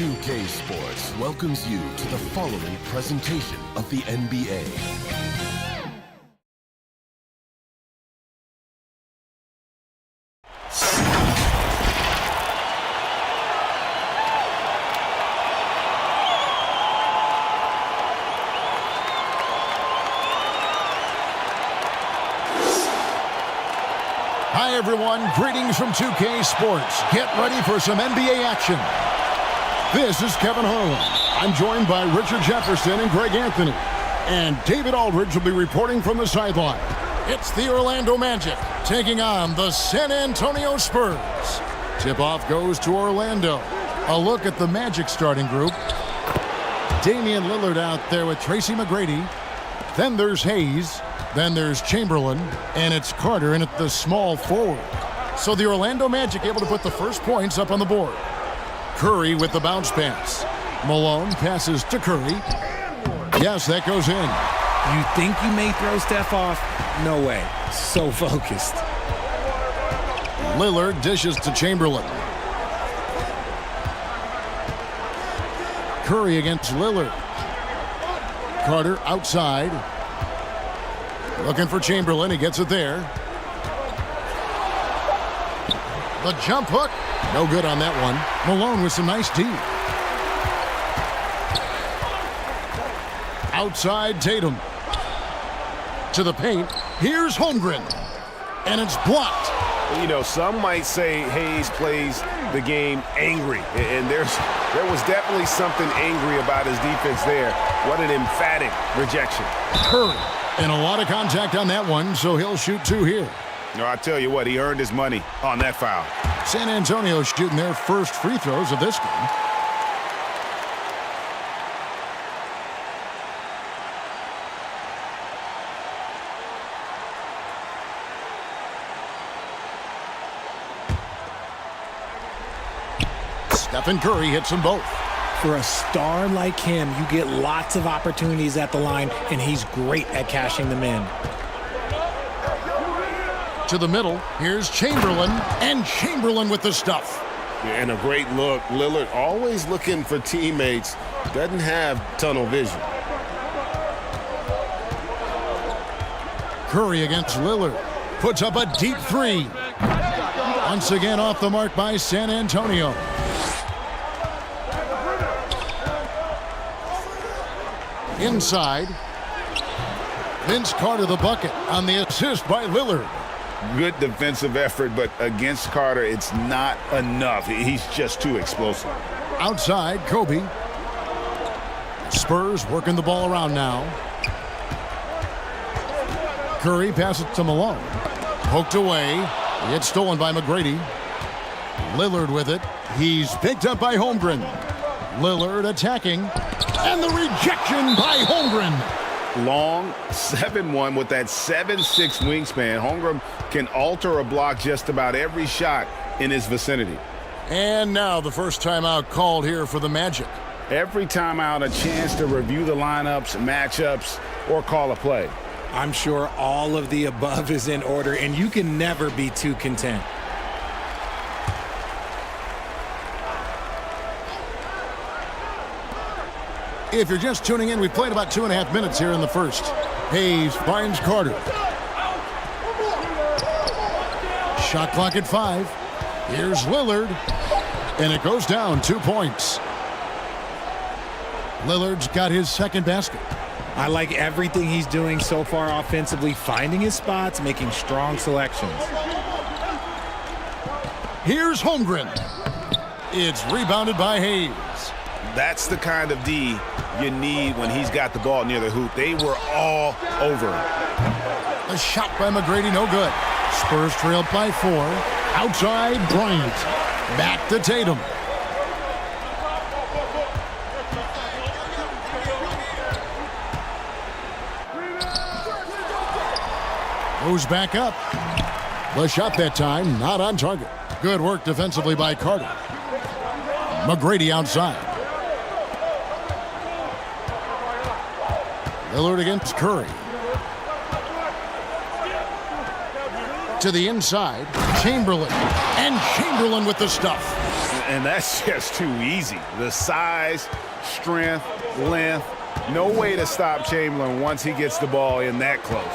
2K Sports welcomes you to the following presentation of the NBA. Hi everyone, greetings from 2K Sports. Get ready for some NBA action. This is Kevin Harlan. I'm joined by Richard Jefferson and Greg Anthony. And David Aldridge will be reporting from the sideline. It's the Orlando Magic taking on the San Antonio Spurs. Tip-off goes to Orlando. A look at the Magic starting group. Damian Lillard out there with Tracy McGrady. Then there's Hayes. Then there's Chamberlain. And it's Carter in at the small forward. So the Orlando Magic able to put the first points up on the board. Curry with the bounce pass. Malone passes to Curry. Yes, that goes in. You think you may throw Steph off? No way. So focused. Lillard dishes to Chamberlain. Curry against Lillard. Carter outside. Looking for Chamberlain. He gets it there. The jump hook. No good on that one. Malone with some nice D. Outside Tatum. To the paint. Here's Holmgren. And it's blocked. You know, some might say Hayes plays the game angry. And there was definitely something angry about his defense there. What an emphatic rejection. Curry. And a lot of contact on that one, so he'll shoot two here. No, I tell you what, he earned his money on that foul. San Antonio shooting their first free throws of this game. Stephen Curry hits them both. For a star like him, you get lots of opportunities at the line, and he's great at cashing them in. To the middle, here's Chamberlain, and Chamberlain with the stuff. And a great look. Lillard always looking for teammates. Doesn't have tunnel vision. Curry against Lillard. Puts up a deep three. Once again off the mark by San Antonio. Inside. Vince Carter the bucket on the assist by Lillard. Good defensive effort, but against Carter, it's not enough. He's just too explosive. Outside, Kobe. Spurs working the ball around now. Curry passes to Malone. Poked away. It's stolen by McGrady. Lillard with it. He's picked up by Holmgren. Lillard attacking. And the rejection by Holmgren. Long 7-1 with that 7'6" wingspan. Holmgren can alter a block just about every shot in his vicinity. And now the first timeout called here for the Magic. Every timeout, a chance to review the lineups, matchups, or call a play. I'm sure all of the above is in order, and you can never be too content. If you're just tuning in, we've played about 2.5 minutes here in the first. Hayes finds Carter. Shot clock at 5. Here's Lillard. And it goes down 2 points. Lillard's got his second basket. I like everything he's doing so far offensively, finding his spots, making strong selections. Here's Holmgren. It's rebounded by Hayes. That's the kind of D you need when he's got the ball near the hoop. They were all over him. A shot by McGrady, no good. Spurs trailed by 4. Outside, Bryant. Back to Tatum. Goes back up. The shot that time, not on target. Good work defensively by Carter. McGrady outside. Lillard against Curry. To the inside, Chamberlain. And Chamberlain with the stuff. And that's just too easy. The size, strength, length. No way to stop Chamberlain once he gets the ball in that close.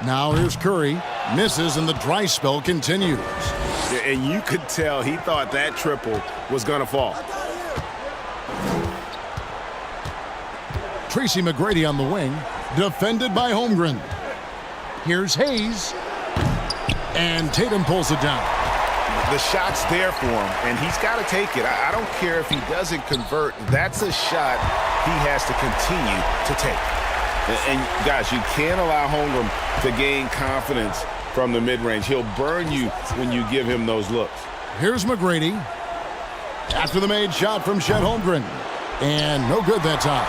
Now here's Curry. Misses and the dry spell continues. And you could tell he thought that triple was going to fall. Tracy McGrady on the wing. Defended by Holmgren. Here's Hayes. And Tatum pulls it down. The shot's there for him, and he's got to take it. I don't care if he doesn't convert. That's a shot he has to continue to take. And guys, you can't allow Holmgren to gain confidence from the mid-range. He'll burn you when you give him those looks. Here's McGrady. After the made shot from Chet Holmgren. And no good that time.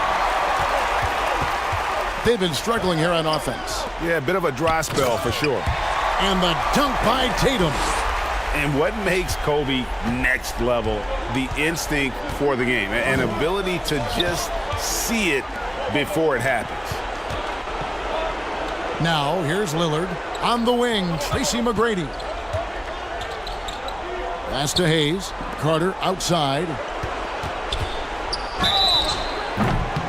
They've been struggling here on offense. Yeah, a bit of a dry spell for sure. And the dunk by Tatum. And what makes Kobe next level, the instinct for the game, an ability to just see it before it happens. Now, here's Lillard. On the wing, Tracy McGrady. Pass to Hayes. Carter outside.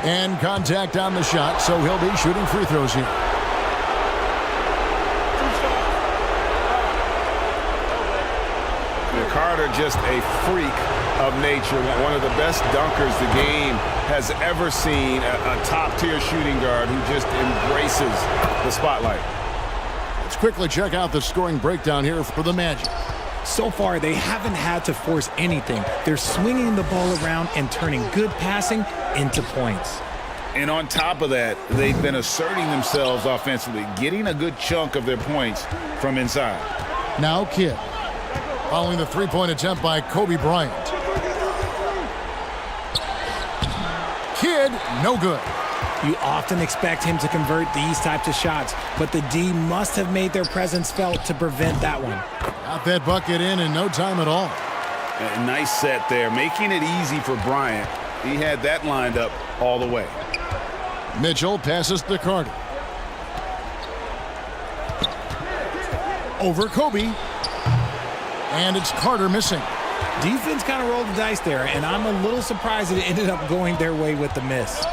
And contact on the shot, so he'll be shooting free throws here. Carter, just a freak of nature, one of the best dunkers the game has ever seen, a top-tier shooting guard who just embraces the spotlight. Let's quickly check out the scoring breakdown here for the Magic. So far, they haven't had to force anything. They're swinging the ball around and turning good passing into points. And on top of that, they've been asserting themselves offensively, getting a good chunk of their points from inside. Now Kidd. Following the three-point attempt by Kobe Bryant. Kidd, no good. You often expect him to convert these types of shots, but the D must have made their presence felt to prevent that one. Got that bucket in no time at all. A nice set there, making it easy for Bryant. He had that lined up all the way. Mitchell passes to Carter. Over Kobe. And it's Carter missing. Defense kind of rolled the dice there, and I'm a little surprised it ended up going their way with the miss.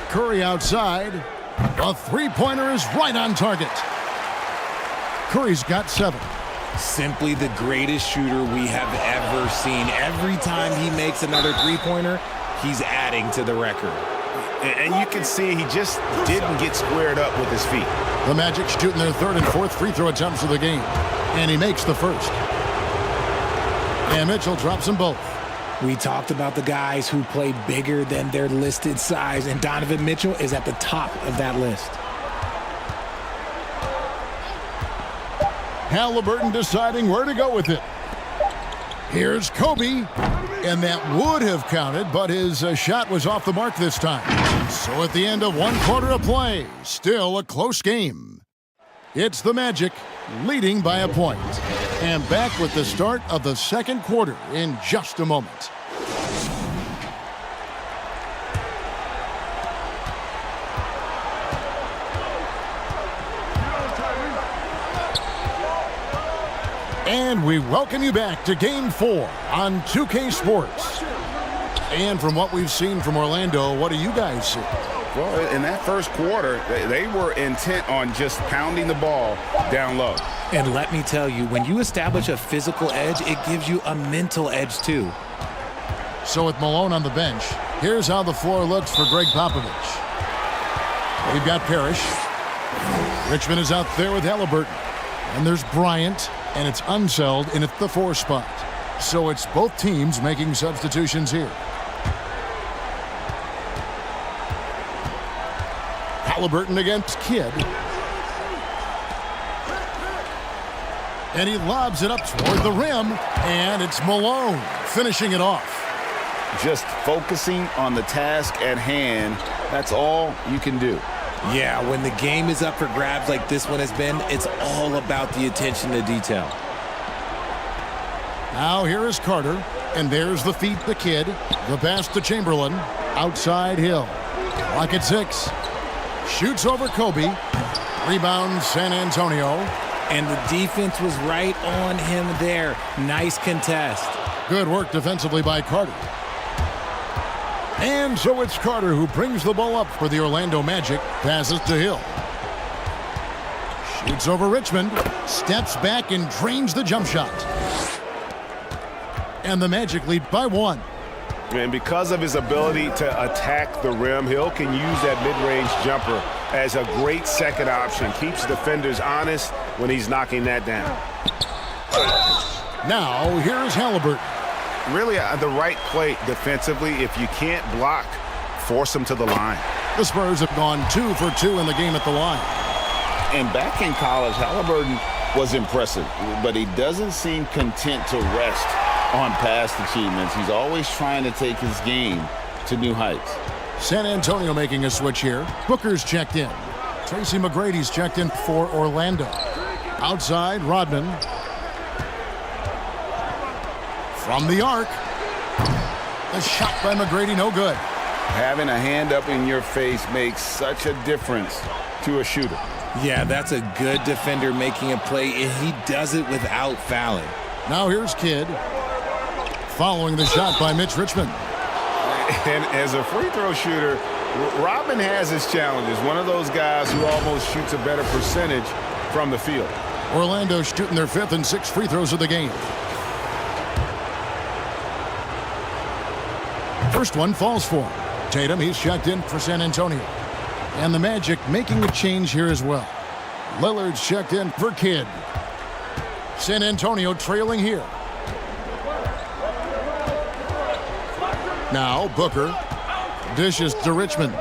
Curry outside. A three-pointer is right on target. Curry's got 7. Simply the greatest shooter we have ever seen. Every time he makes another three-pointer, he's adding to the record. And you can see he just didn't get squared up with his feet. The Magic shooting their 3rd and 4th free throw attempts of the game. And he makes the first. And Mitchell drops them both. We talked about the guys who play bigger than their listed size, and Donovan Mitchell is at the top of that list. Halliburton deciding where to go with it. Here's Kobe. And that would have counted, but his shot was off the mark this time. So at the end of 1 quarter of play, still a close game. It's the Magic leading by a point. And back with the start of the 2nd quarter in just a moment. And we welcome you back to Game 4 on 2K Sports. And from what we've seen from Orlando, what do you guys see? Well, in that first quarter, they were intent on just pounding the ball down low. And let me tell you, when you establish a physical edge, it gives you a mental edge too. So with Malone on the bench, here's how the floor looks for Greg Popovich. We've got Parrish. Richmond is out there with Halliburton. And there's Bryant, and it's Unseld in at the 4 spot. So it's both teams making substitutions here. Halliburton against Kidd. And he lobs it up toward the rim, and it's Malone finishing it off. Just focusing on the task at hand, that's all you can do. Yeah, when the game is up for grabs like this one has been, it's all about the attention to detail. Now here is Carter, and there's the feed to Kidd. The pass to Chamberlain. Outside Hill. Clock at 6. Shoots over Kobe. Rebound San Antonio. And the defense was right on him there. Nice contest. Good work defensively by Carter. And so it's Carter who brings the ball up for the Orlando Magic. Passes to Hill. Shoots over Richmond. Steps back and drains the jump shot. And the Magic lead by 1. And because of his ability to attack the rim, Hill can use that mid-range jumper as a great second option. Keeps defenders honest when he's knocking that down. Now here's Halliburton. Really the right play defensively. If you can't block, force him to the line. The Spurs have gone 2 for 2 in the game at the line. And back in college, Halliburton was impressive, but he doesn't seem content to rest on past achievements. He's always trying to take his game to new heights. San Antonio making a switch here. Booker's checked in. Tracy McGrady's checked in for Orlando. Outside, Rodman. From the arc. The shot by McGrady, no good. Having a hand up in your face makes such a difference to a shooter. Yeah, that's a good defender making a play, and he does it without fouling. Now here's Kidd. Following the shot by Mitch Richmond. And as a free throw shooter, Rodman has his challenges. One of those guys who almost shoots a better percentage from the field. Orlando shooting their 5th and 6th free throws of the game. First one falls for him. Tatum, he's checked in for San Antonio. And the Magic making a change here as well. Lillard's checked in for Kidd. San Antonio trailing here. Now Booker dishes to Richmond.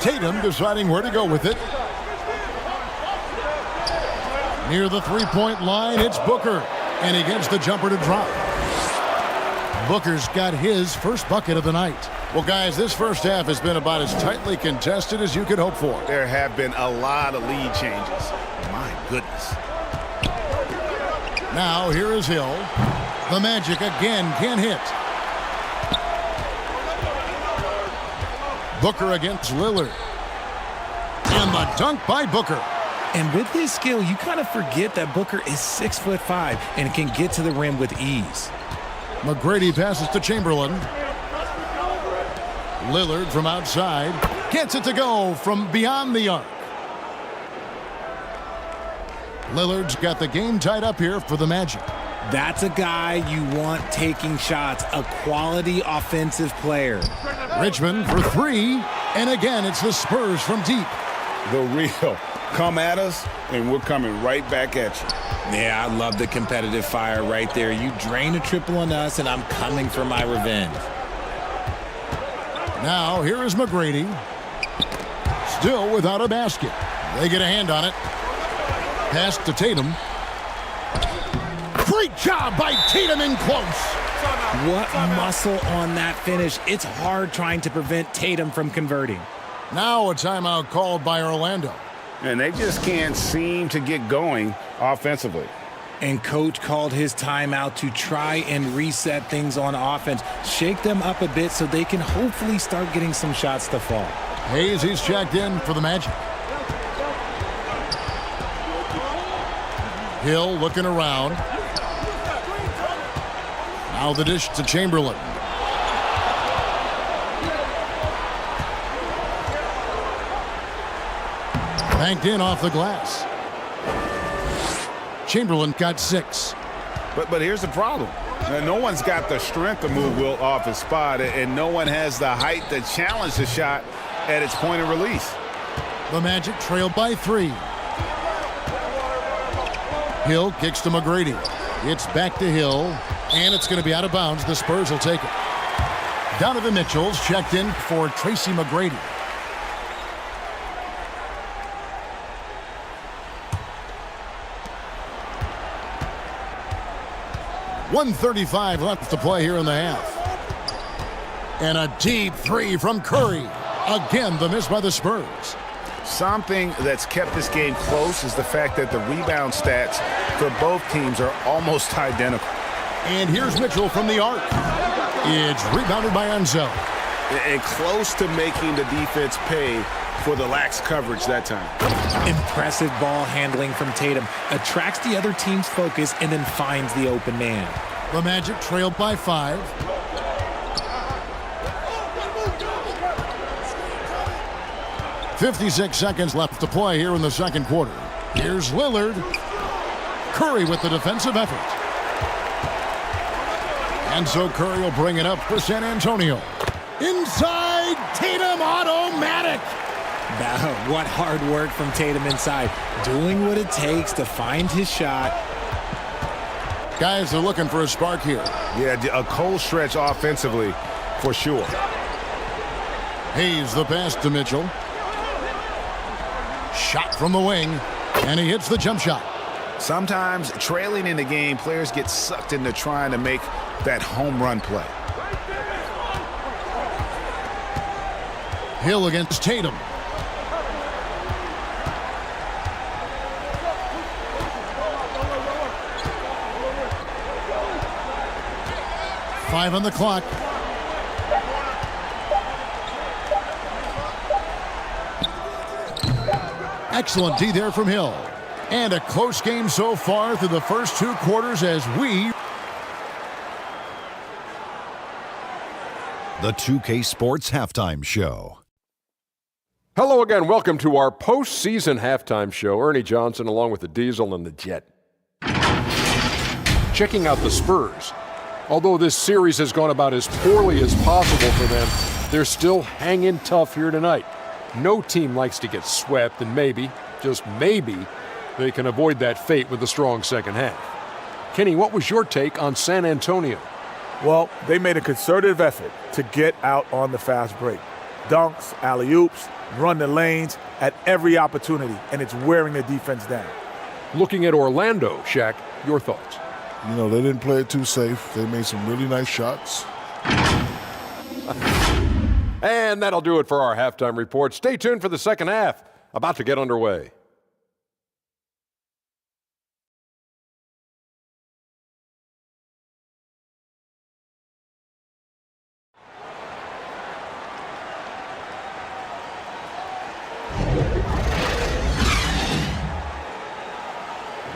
Tatum deciding where to go with it. Near the three-point line, it's Booker. And he gets the jumper to drop. Booker's got his first bucket of the night. Well, guys, this first half has been about as tightly contested as you could hope for. There have been a lot of lead changes. My goodness. Now here is Hill. The Magic again can hit. Booker against Lillard. And the dunk by Booker. And with his skill, you kind of forget that Booker is 6'5" and can get to the rim with ease. McGrady passes to Chamberlain. Lillard from outside gets it to go from beyond the arc. Lillard's got the game tied up here for the Magic. That's a guy you want taking shots, a quality offensive player. Richmond for 3, and again it's the Spurs from deep. The real come at us, and we're coming right back at you. Yeah, I love the competitive fire right there. You drain a triple on us, and I'm coming for my revenge. Now here is McGrady. Still without a basket. They get a hand on it. Pass to Tatum. Great job by Tatum in close. What muscle on that finish. It's hard trying to prevent Tatum from converting. Now a timeout called by Orlando. And they just can't seem to get going offensively. And coach called his timeout to try and reset things on offense. Shake them up a bit so they can hopefully start getting some shots to fall. Hayes, he's checked in for the Magic. Hill looking around. Now the dish to Chamberlain. Banked in off the glass. Chamberlain got 6. But here's the problem. No one's got the strength to move Wilt off his spot, and no one has the height to challenge the shot at its point of release. The Magic trailed by 3. Hill kicks to McGrady. It's back to Hill, and it's going to be out of bounds. The Spurs will take it. Donovan Mitchell's checked in for Tracy McGrady. .135 left to play here in the half. And a deep three from Curry. Again, the miss by the Spurs. Something that's kept this game close is the fact that the rebound stats for both teams are almost identical. And here's Mitchell from the arc. It's rebounded by Enzo. And close to making the defense pay for the lax coverage that time. Impressive ball handling from Tatum. Attracts the other team's focus and then finds the open man. The Magic trailed by 5. .56 seconds left to play here in the second quarter. Here's Lillard. Curry with the defensive effort. And so Curry will bring it up for San Antonio. Inside, Tatum automatic. What hard work from Tatum inside. Doing what it takes to find his shot. Guys are looking for a spark here. Yeah, a cold stretch offensively for sure. Hayes the pass to Mitchell. Shot from the wing, and he hits the jump shot. Sometimes trailing in the game, players get sucked into trying to make that home run play. Hill against Tatum. Five on the clock. Excellent D there from Hill. And a close game so far through the first 2 quarters as we... The 2K Sports Halftime Show. Hello again. Welcome to our postseason halftime show. Ernie Johnson along with the Diesel and the Jet. Checking out the Spurs. Although this series has gone about as poorly as possible for them, they're still hanging tough here tonight. No team likes to get swept, and maybe, just maybe, they can avoid that fate with a strong second half. Kenny, what was your take on San Antonio? Well, they made a concerted effort to get out on the fast break. Dunks, alley-oops, run the lanes at every opportunity, and it's wearing the defense down. Looking at Orlando, Shaq, your thoughts? You know, they didn't play it too safe. They made some really nice shots. And that'll do it for our halftime report. Stay tuned for the second half, about to get underway.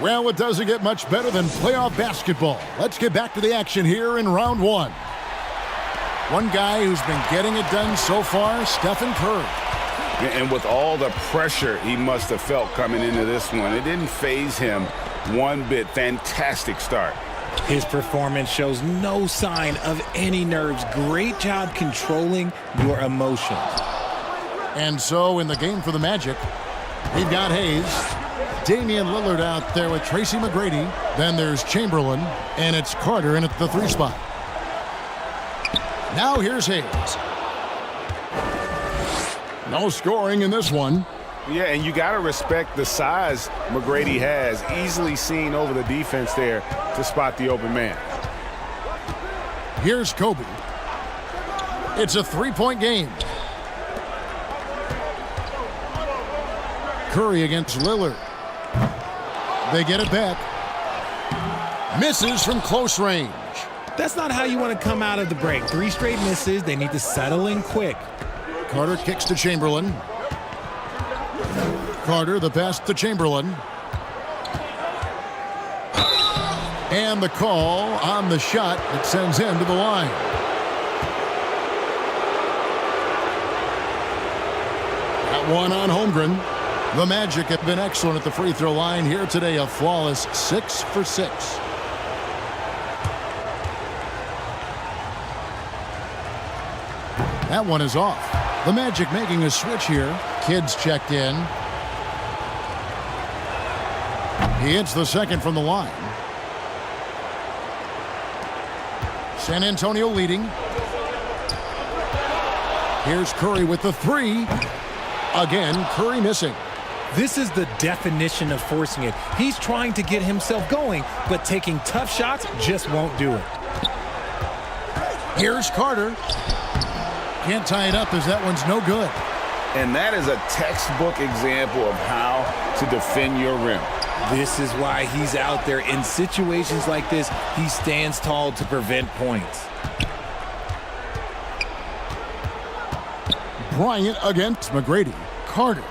Well, it doesn't get much better than playoff basketball. Let's get back to the action here in round 1. One guy who's been getting it done so far, Stephen Curry. And with all the pressure he must have felt coming into this one, it didn't faze him one bit. Fantastic start. His performance shows no sign of any nerves. Great job controlling your emotions. And so in the game for the Magic, we've got Hayes, Damian Lillard out there with Tracy McGrady. Then there's Chamberlain, and it's Carter in at the 3 spot. Now here's Hayes. No scoring in this one. Yeah, and you got to respect the size McGrady has. Easily seen over the defense there to spot the open man. Here's Kobe. It's a 3-point game. Curry against Lillard. They get it back. Misses from close range. That's not how you want to come out of the break. 3 straight misses. They need to settle in quick. Carter kicks to Chamberlain. Carter, the pass to Chamberlain. And the call on the shot that sends him to the line. That one on Holmgren. The Magic have been excellent at the free throw line here today. A flawless 6 for 6. That one is off. The Magic making a switch here. Kids checked in. He hits the second from the line. San Antonio leading. Here's Curry with the three. Again, Curry missing. This is the definition of forcing it. He's trying to get himself going, but taking tough shots just won't do it. Here's Carter. Can't tie it up as that one's no good. And that is a textbook example of how to defend your rim. This is why he's out there. In situations like this, he stands tall to prevent points. Bryant against McGrady. Carter.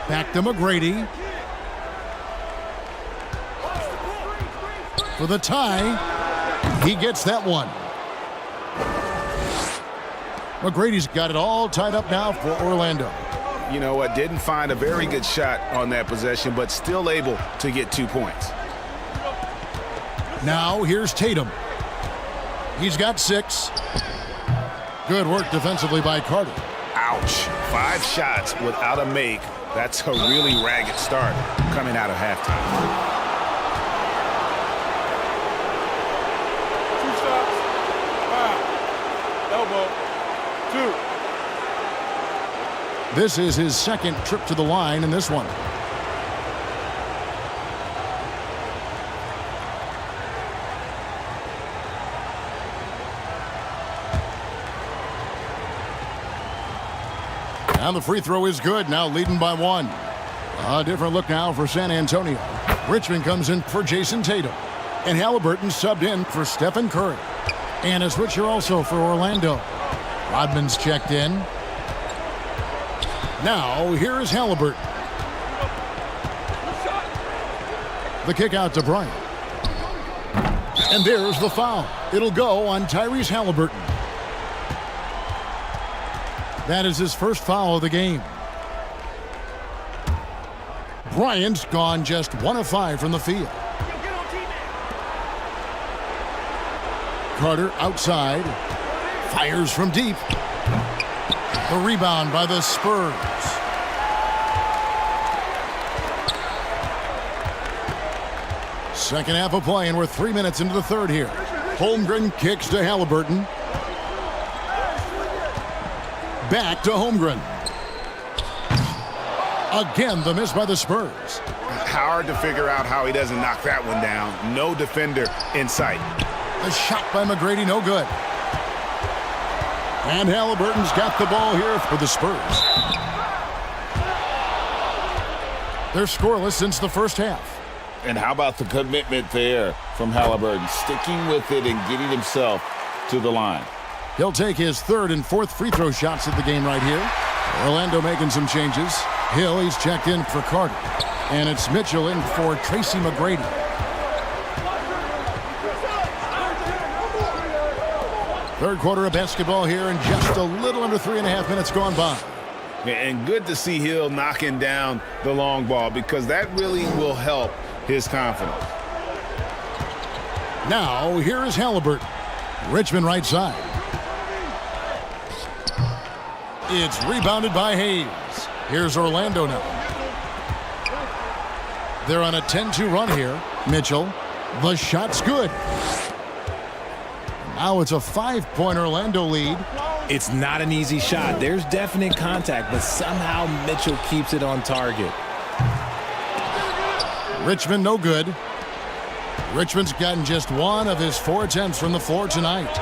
Back to McGrady. For the tie. He gets that one. McGrady's got it all tied up now for Orlando. You know what? Didn't find a very good shot on that possession, but still able to get 2 points. Now here's Tatum. He's got 6. Good work defensively by Carter. Ouch. 5 shots without a make. That's a really ragged start coming out of halftime. 2 shots. 5. Elbow. 2. This is his second trip to the line in this one. And the free throw is good, now leading by 1. A different look now for San Antonio. Richmond comes in for Jason Tatum. And Halliburton subbed in for Stephen Curry. And a switcher also for Orlando. Rodman's checked in. Now, here is Halliburton. The kick out to Bryant. And there's the foul. It'll go on Tyrese Halliburton. That is his first foul of the game. Bryant's gone just 1 of 5 from the field. Carter outside. Fires from deep. The rebound by the Spurs. Second half of play, and we're 3 minutes into the third here. Holmgren kicks to Halliburton. Back to Holmgren. Again, the miss by the Spurs. Hard to figure out how he doesn't knock that one down. No defender in sight. A shot by McGrady, no good. And Halliburton's got the ball here for the Spurs. They're scoreless since the first half. And how about the commitment there from Halliburton, sticking with it and getting himself to the line. He'll take his third and fourth free throw shots of the game right here. Orlando making some changes. Hill, he's checked in for Carter. And it's Mitchell in for Tracy McGrady. Third quarter of basketball here, and just a little under 3.5 minutes gone by. And good to see Hill knocking down the long ball, because that really will help his confidence. Now, here is Halliburton. Richmond right side. It's rebounded by Hayes. Here's Orlando now. They're on a 10-2 run here. Mitchell, the shot's good. Now it's a 5-point Orlando lead. It's not an easy shot. There's definite contact, but somehow Mitchell keeps it on target. Richmond no good. Richmond's gotten just 1 of his 4 attempts from the floor tonight.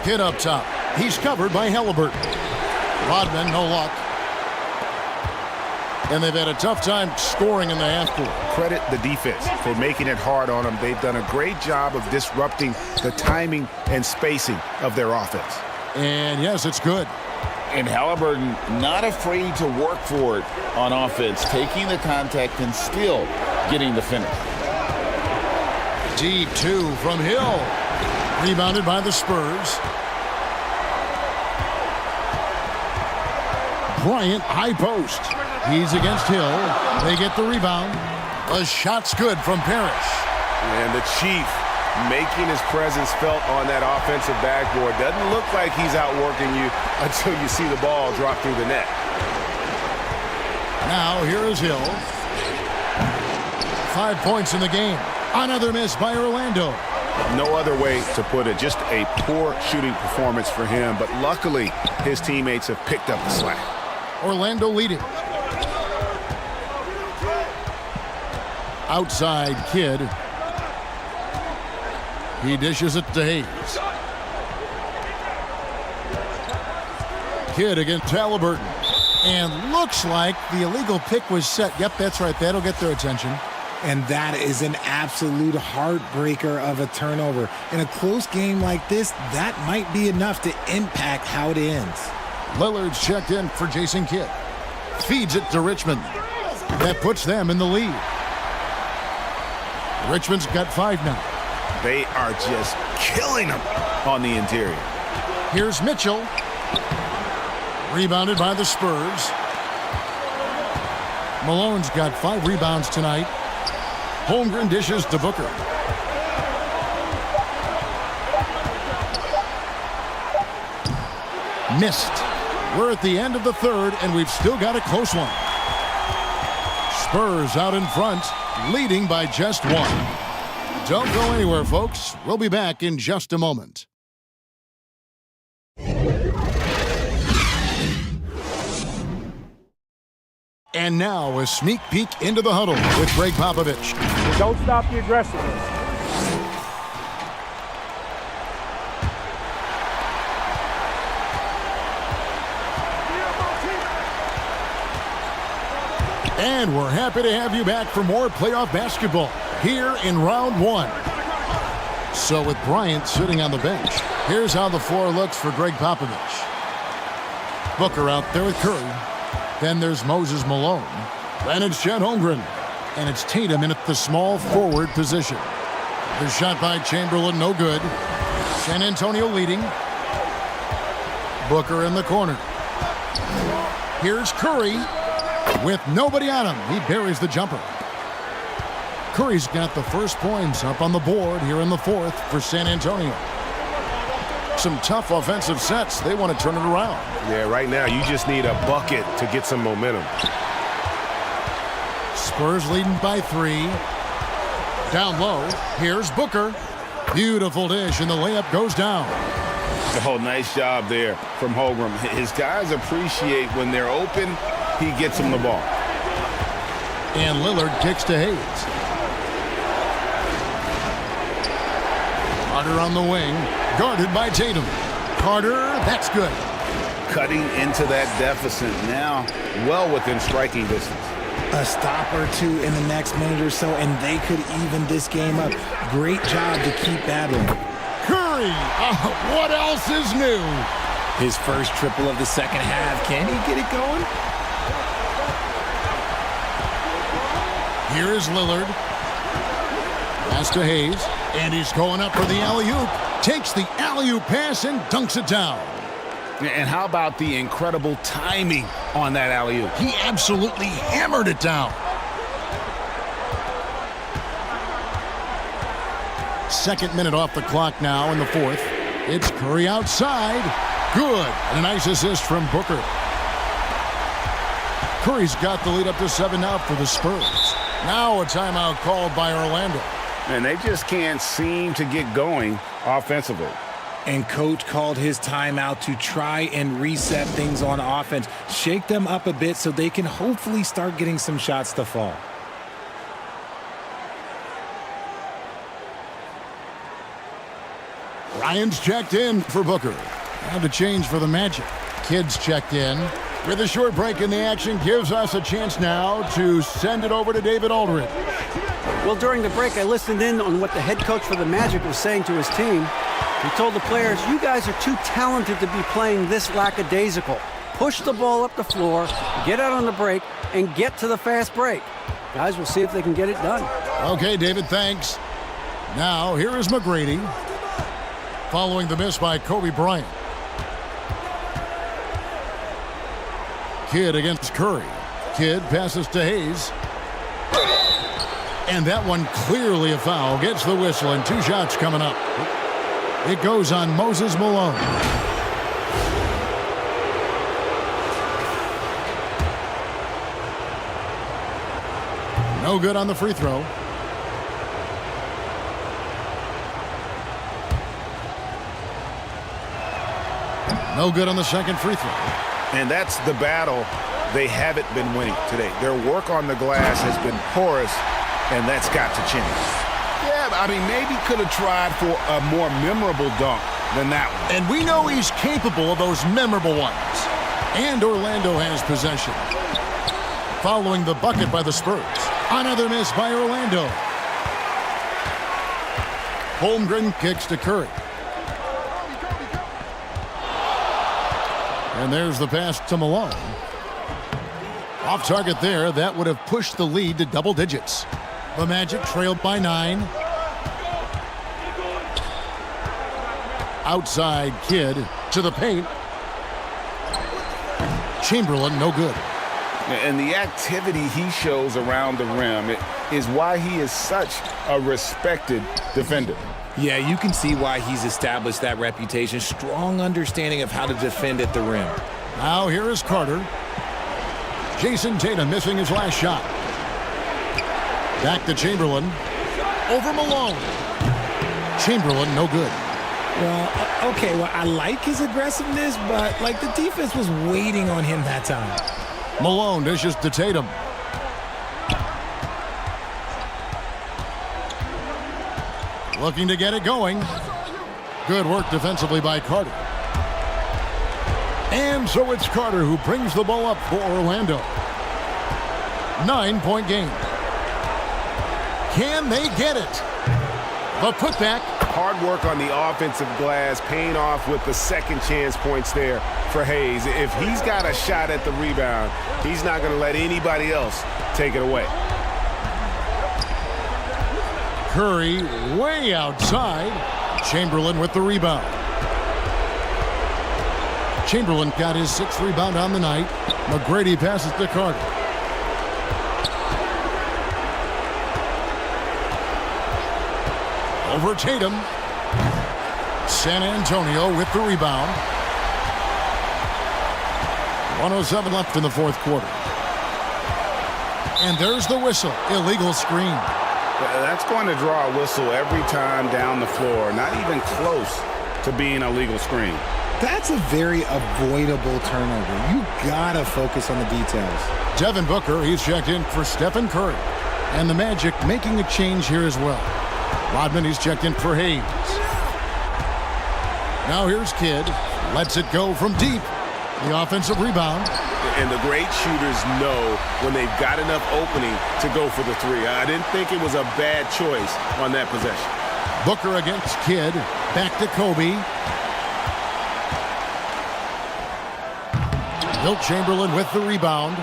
Kid up top. He's covered by Halliburton. Rodman, no luck. And they've had a tough time scoring in the half court. Credit the defense for making it hard on them. They've done a great job of disrupting the timing and spacing of their offense. And yes, it's good. And Halliburton not afraid to work for it on offense, taking the contact and still getting the finish. D2 from Hill. Rebounded by the Spurs. Bryant, high post. He's against Hill. They get the rebound. A shot's good from Parrish. And the Chief making his presence felt on that offensive backboard. Doesn't look like he's outworking you until you see the ball drop through the net. Now here is Hill. 5 points in the game. Another miss by Orlando. No other way to put it. Just a poor shooting performance for him. But luckily, his teammates have picked up the slack. Orlando leading. Outside Kidd. He dishes it to Hayes. Kidd against Halliburton. And looks like the illegal pick was set. Yep, that's right. That'll get their attention. And that is an absolute heartbreaker of a turnover. In a close game like this, that might be enough to impact how it ends. Lillard's checked in for Jason Kidd. Feeds it to Richmond. That puts them in the lead. Richmond's got 5 now. They are just killing them on the interior. Here's Mitchell. Rebounded by the Spurs. Malone's got 5 rebounds tonight. Holmgren dishes to Booker. Missed. We're at the end of the third, and we've still got a close one. Spurs out in front, leading by just 1. Don't go anywhere, folks. We'll be back in just a moment. And now a sneak peek into the huddle with Greg Popovich. Don't stop the aggressiveness. And we're happy to have you back for more playoff basketball here in round 1. So with Bryant sitting on the bench, here's how the floor looks for Greg Popovich. Booker out there with Curry. Then there's Moses Malone. Then it's Chet Holmgren. And it's Tatum in at the small forward position. The shot by Chamberlain, no good. San Antonio leading. Booker in the corner. Here's Curry with nobody on him. He buries the jumper. Curry's got the first points up on the board here in the 4th for San Antonio. Some tough offensive sets. They want to turn it around. Yeah, right now you just need a bucket to get some momentum. Spurs leading by 3. Down low. Here's Booker. Beautiful dish, and the layup goes down. Oh, nice job there from Holmgren. His guys appreciate when they're open, he gets them the ball. And Lillard kicks to Hayes. Carter on the wing. Guarded by Tatum. Carter, that's good. Cutting into that deficit now, well within striking distance. A stop or two in the next minute or so, and they could even this game up. Great job to keep battling. Curry, what else is new? His first triple of the second half. Can he get it going? Here is Lillard. Pass to Hayes, and he's going up for the alley-oop. Takes the alley-oop pass and dunks it down. And how about the incredible timing on that alley-oop? He absolutely hammered it down. Second minute off the clock now in the 4th. It's Curry outside. Good. And a nice assist from Booker. Curry's got the lead up to 7 now for the Spurs. Now a timeout called by Orlando. And they just can't seem to get going offensively. And coach called his timeout to try and reset things on offense. Shake them up a bit so they can hopefully start getting some shots to fall. Ryan's checked in for Booker. Now the change for the Magic. Kidd's checked in. With a short break in the action, gives us a chance now to send it over to David Aldridge. Well, during the break, I listened in on what the head coach for the Magic was saying to his team. He told the players, you guys are too talented to be playing this lackadaisical. Push the ball up the floor, get out on the break, and get to the fast break. Guys, we'll see if they can get it done. Okay, David, thanks. Now, here is McGrady. Following the miss by Kobe Bryant. Kidd against Curry. Kidd passes to Hayes. And that one clearly a foul. Gets the whistle, and 2 shots coming up. It goes on Moses Malone. No good on the free throw. No good on the second free throw. And that's the battle they haven't been winning today. Their work on the glass has been porous, and that's got to change. Yeah, I mean, maybe could have tried for a more memorable dunk than that one. And we know he's capable of those memorable ones. And Orlando has possession. Following the bucket by the Spurs. Another miss by Orlando. Holmgren kicks to Curry. And there's the pass to Malone. Off target there. That would have pushed the lead to double digits. The Magic trailed by 9. Outside Kidd to the paint. Chamberlain, no good. And the activity he shows around the rim is why he is such a respected defender. Yeah, you can see why he's established that reputation. Strong understanding of how to defend at the rim. Now here is Carter. Jason Tatum missing his last shot. Back to Chamberlain. Over Malone. Chamberlain, no good. Well, okay, well, I like his aggressiveness, but, like, the defense was waiting on him that time. Malone dishes to Tatum. Looking to get it going. Good work defensively by Carter. And so it's Carter who brings the ball up for Orlando. 9-point game. Can they get it? The putback. Hard work on the offensive glass, paying off with the second chance points there for Hayes. If he's got a shot at the rebound, he's not going to let anybody else take it away. Curry way outside. Chamberlain with the rebound. Chamberlain got his 6th rebound on the night. McGrady passes to Carter. Over Tatum. San Antonio with the rebound. 1:07 left in the fourth quarter. And there's the whistle. Illegal screen. That's going to draw a whistle every time down the floor. Not even close to being a legal screen. That's a very avoidable turnover. You gotta focus on the details. Devin Booker, he's checked in for Stephen Curry. And the Magic making a change here as well. Rodman, he's checked in for Hayes. Now here's Kidd. Lets it go from deep. The offensive rebound. And the great shooters know when they've got enough opening to go for the three. I didn't think it was a bad choice on that possession. Booker against Kidd. Back to Kobe. Wilt Chamberlain with the rebound.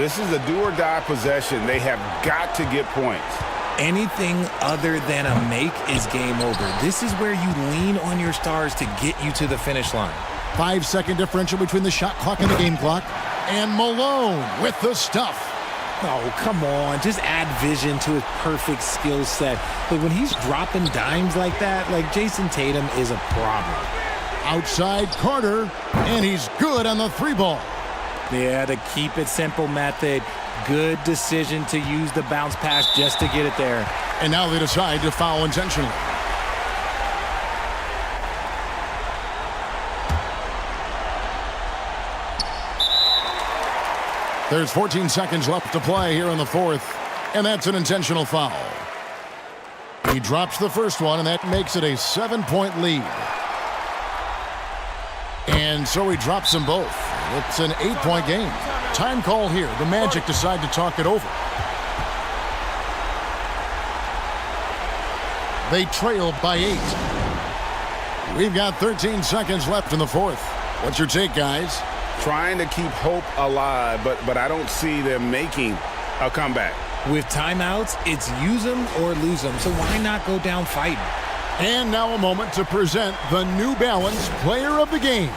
This is a do-or-die possession. They have got to get points. Anything other than a make is game over. This is where you lean on your stars to get you to the finish line. 5-second differential between the shot clock and the game clock. And Malone with the stuff. Oh, come on. Just add vision to his perfect skill set. But when he's dropping dimes like that, like Jason Tatum is a problem. Outside Carter, and he's good on the 3-ball. Yeah, the keep it simple method. Good decision to use the bounce pass just to get it there. And now they decide to foul intentionally. There's 14 seconds left to play here in the fourth, and that's an intentional foul. He drops the first one, and that makes it a 7-point lead. And so he drops them both. It's an 8-point game. Time call here. The Magic decide to talk it over. They trail by 8. We've got 13 seconds left in the fourth. What's your take, guys? Trying to keep hope alive, but I don't see them making a comeback. With timeouts, it's use them or lose them, so why not go down fighting? And now a moment to present the New Balance Player of the Game,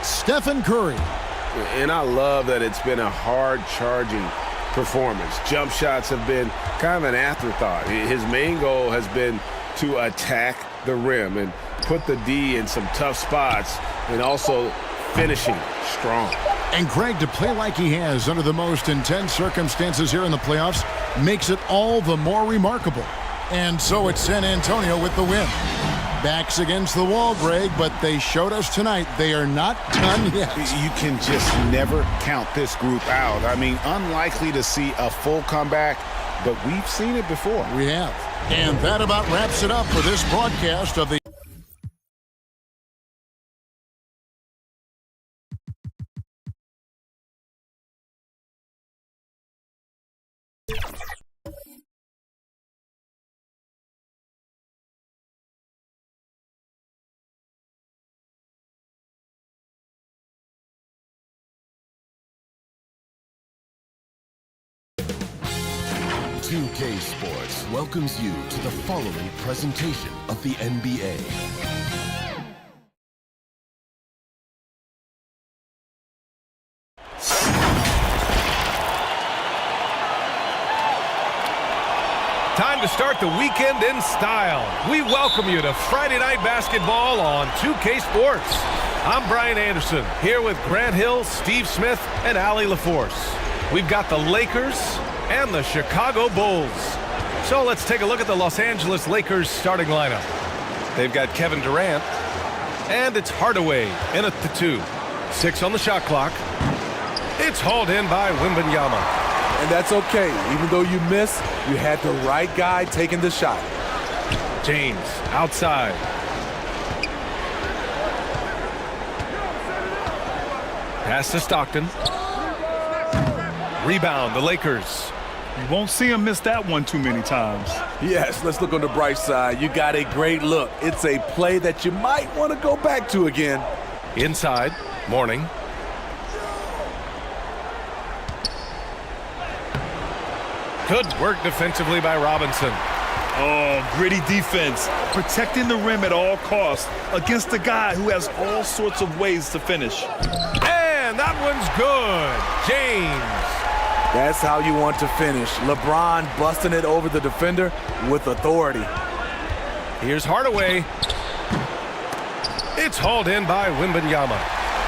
Stephen Curry. And I love that it's been a hard-charging performance. Jump shots have been kind of an afterthought. His main goal has been to attack the rim and put the D in some tough spots and also finishing strong. And Greg, to play like he has under the most intense circumstances here in the playoffs makes it all the more remarkable. And so it's San Antonio with the win. Backs against the wall, Greg, but they showed us tonight they are not done yet. You can just never count this group out. I mean, unlikely to see a full comeback, but we've seen it before. We have. And that about wraps it up for this broadcast of the K Sports welcomes you to the following presentation of the NBA. Time to start the weekend in style. We welcome you to Friday Night Basketball on 2K Sports. I'm Brian Anderson, here with Grant Hill, Steve Smith, and Allie LaForce. We've got the Lakers and the Chicago Bulls. So let's take a look at the Los Angeles Lakers starting lineup. They've got Kevin Durant, and it's Hardaway in at the 2. 6 on the shot clock. It's hauled in by Wembanyama. And that's okay. Even though you miss, you had the right guy taking the shot. James outside. Pass to Stockton. Rebound, the Lakers. You won't see him miss that one too many times. Yes, let's look on the bright side. You got a great look. It's a play that you might want to go back to again. Inside, Morning. Good work defensively by Robinson. Oh, gritty defense. Protecting the rim at all costs against a guy who has all sorts of ways to finish. And that one's good. James. That's how you want to finish. LeBron busting it over the defender with authority. Here's Hardaway. It's hauled in by Wembanyama.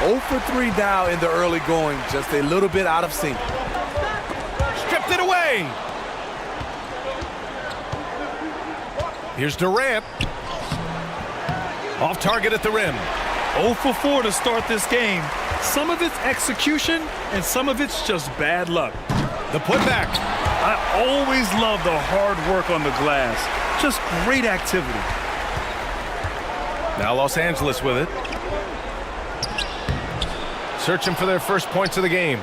0 for 3 now in the early going. Just a little bit out of sync. Stripped it away. Here's Durant. Off target at the rim. 0 for 4 to start this game. Some of it's execution, and some of it's just bad luck. The putback. I always love the hard work on the glass. Just great activity. Now Los Angeles with it. Searching for their first points of the game.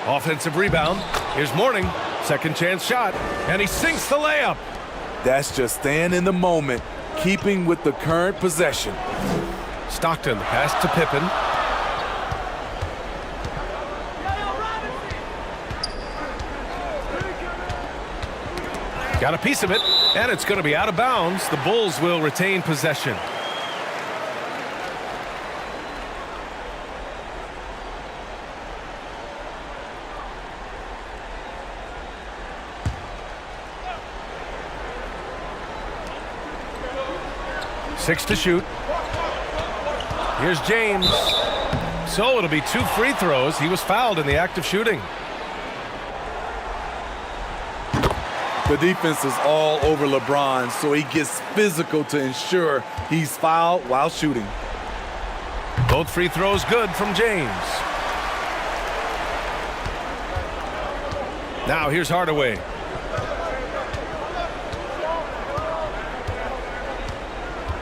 Offensive rebound. Here's Morning. Second chance shot. And he sinks the layup. That's just staying in the moment, keeping with the current possession. Stockton, pass to Pippen. Got a piece of it, and it's going to be out of bounds. The Bulls will retain possession. Six to shoot. Here's James. So it'll be 2 free throws. He was fouled in the act of shooting. The defense is all over LeBron, so he gets physical to ensure he's fouled while shooting. Both free throws good from James. Now here's Hardaway.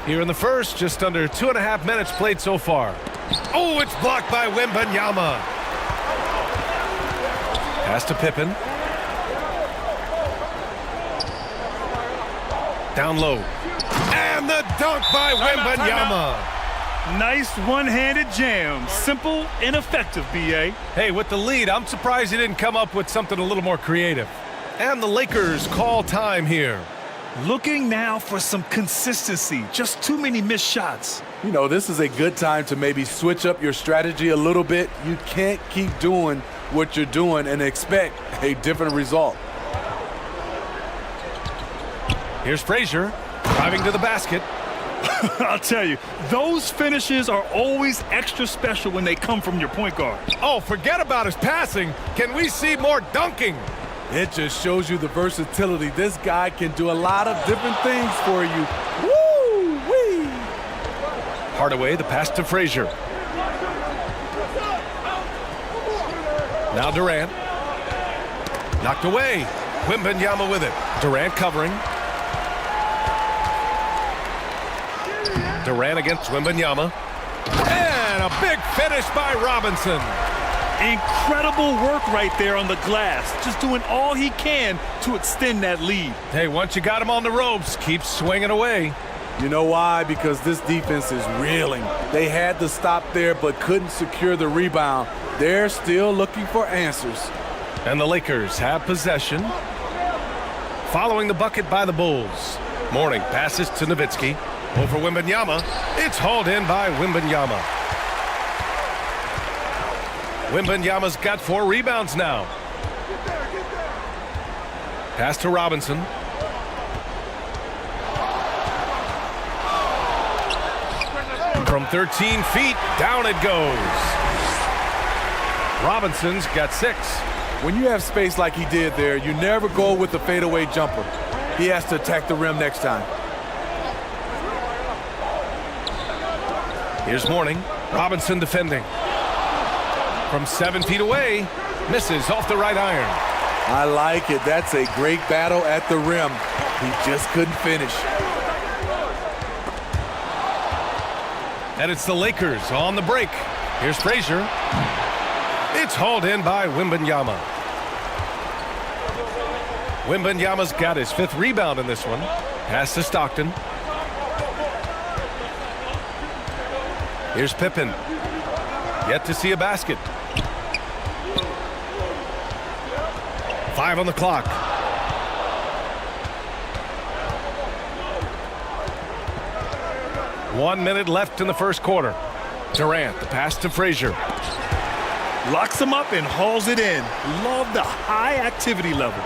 Here in the first, just under 2.5 minutes played so far. Oh, it's blocked by Wembanyama. Pass to Pippen. Down low. And the dunk by Wembanyama. Nice one-handed jam. Simple and effective, B.A. Hey, with the lead, I'm surprised he didn't come up with something a little more creative. And the Lakers call time here. Looking now for some consistency. Just too many missed shots. You know, this is a good time to maybe switch up your strategy a little bit. You can't keep doing what you're doing and expect a different result. Here's Frazier driving to the basket. I'll tell you, those finishes are always extra special when they come from your point guard. Oh, forget about his passing. Can we see more dunking? It just shows you the versatility. This guy can do a lot of different things for you. Woo-wee! Hardaway, the pass to Frazier. Now Durant. Knocked away. Wembanyama with it. Durant covering. Durant against Wembanyama. And a big finish by Robinson. Incredible work right there on the glass. Just doing all he can to extend that lead. Hey, once you got him on the ropes, keep swinging away. You know why? Because this defense is reeling. They had to stop there but couldn't secure the rebound. They're still looking for answers. And the Lakers have possession. Following the bucket by the Bulls. Mourning passes to Nowitzki. Over Wembanyama. It's hauled in by Wembanyama. Wembanyama's got 4 rebounds now. Pass to Robinson. From 13 feet, down it goes. Robinson's got 6. When you have space like he did there, you never go with the fadeaway jumper. He has to attack the rim next time. Here's Mourning. Robinson defending. From 7 feet away, misses off the right iron. I like it. That's a great battle at the rim. He just couldn't finish. And it's the Lakers on the break. Here's Frazier. It's hauled in by Wembanyama. Wembanyama's got his 5th rebound in this one. Pass to Stockton. Here's Pippen. Yet to see a basket. 5 on the clock. One minute left in the first quarter. Durant, the pass to Frazier. Locks him up and hauls it in. Love the high activity level.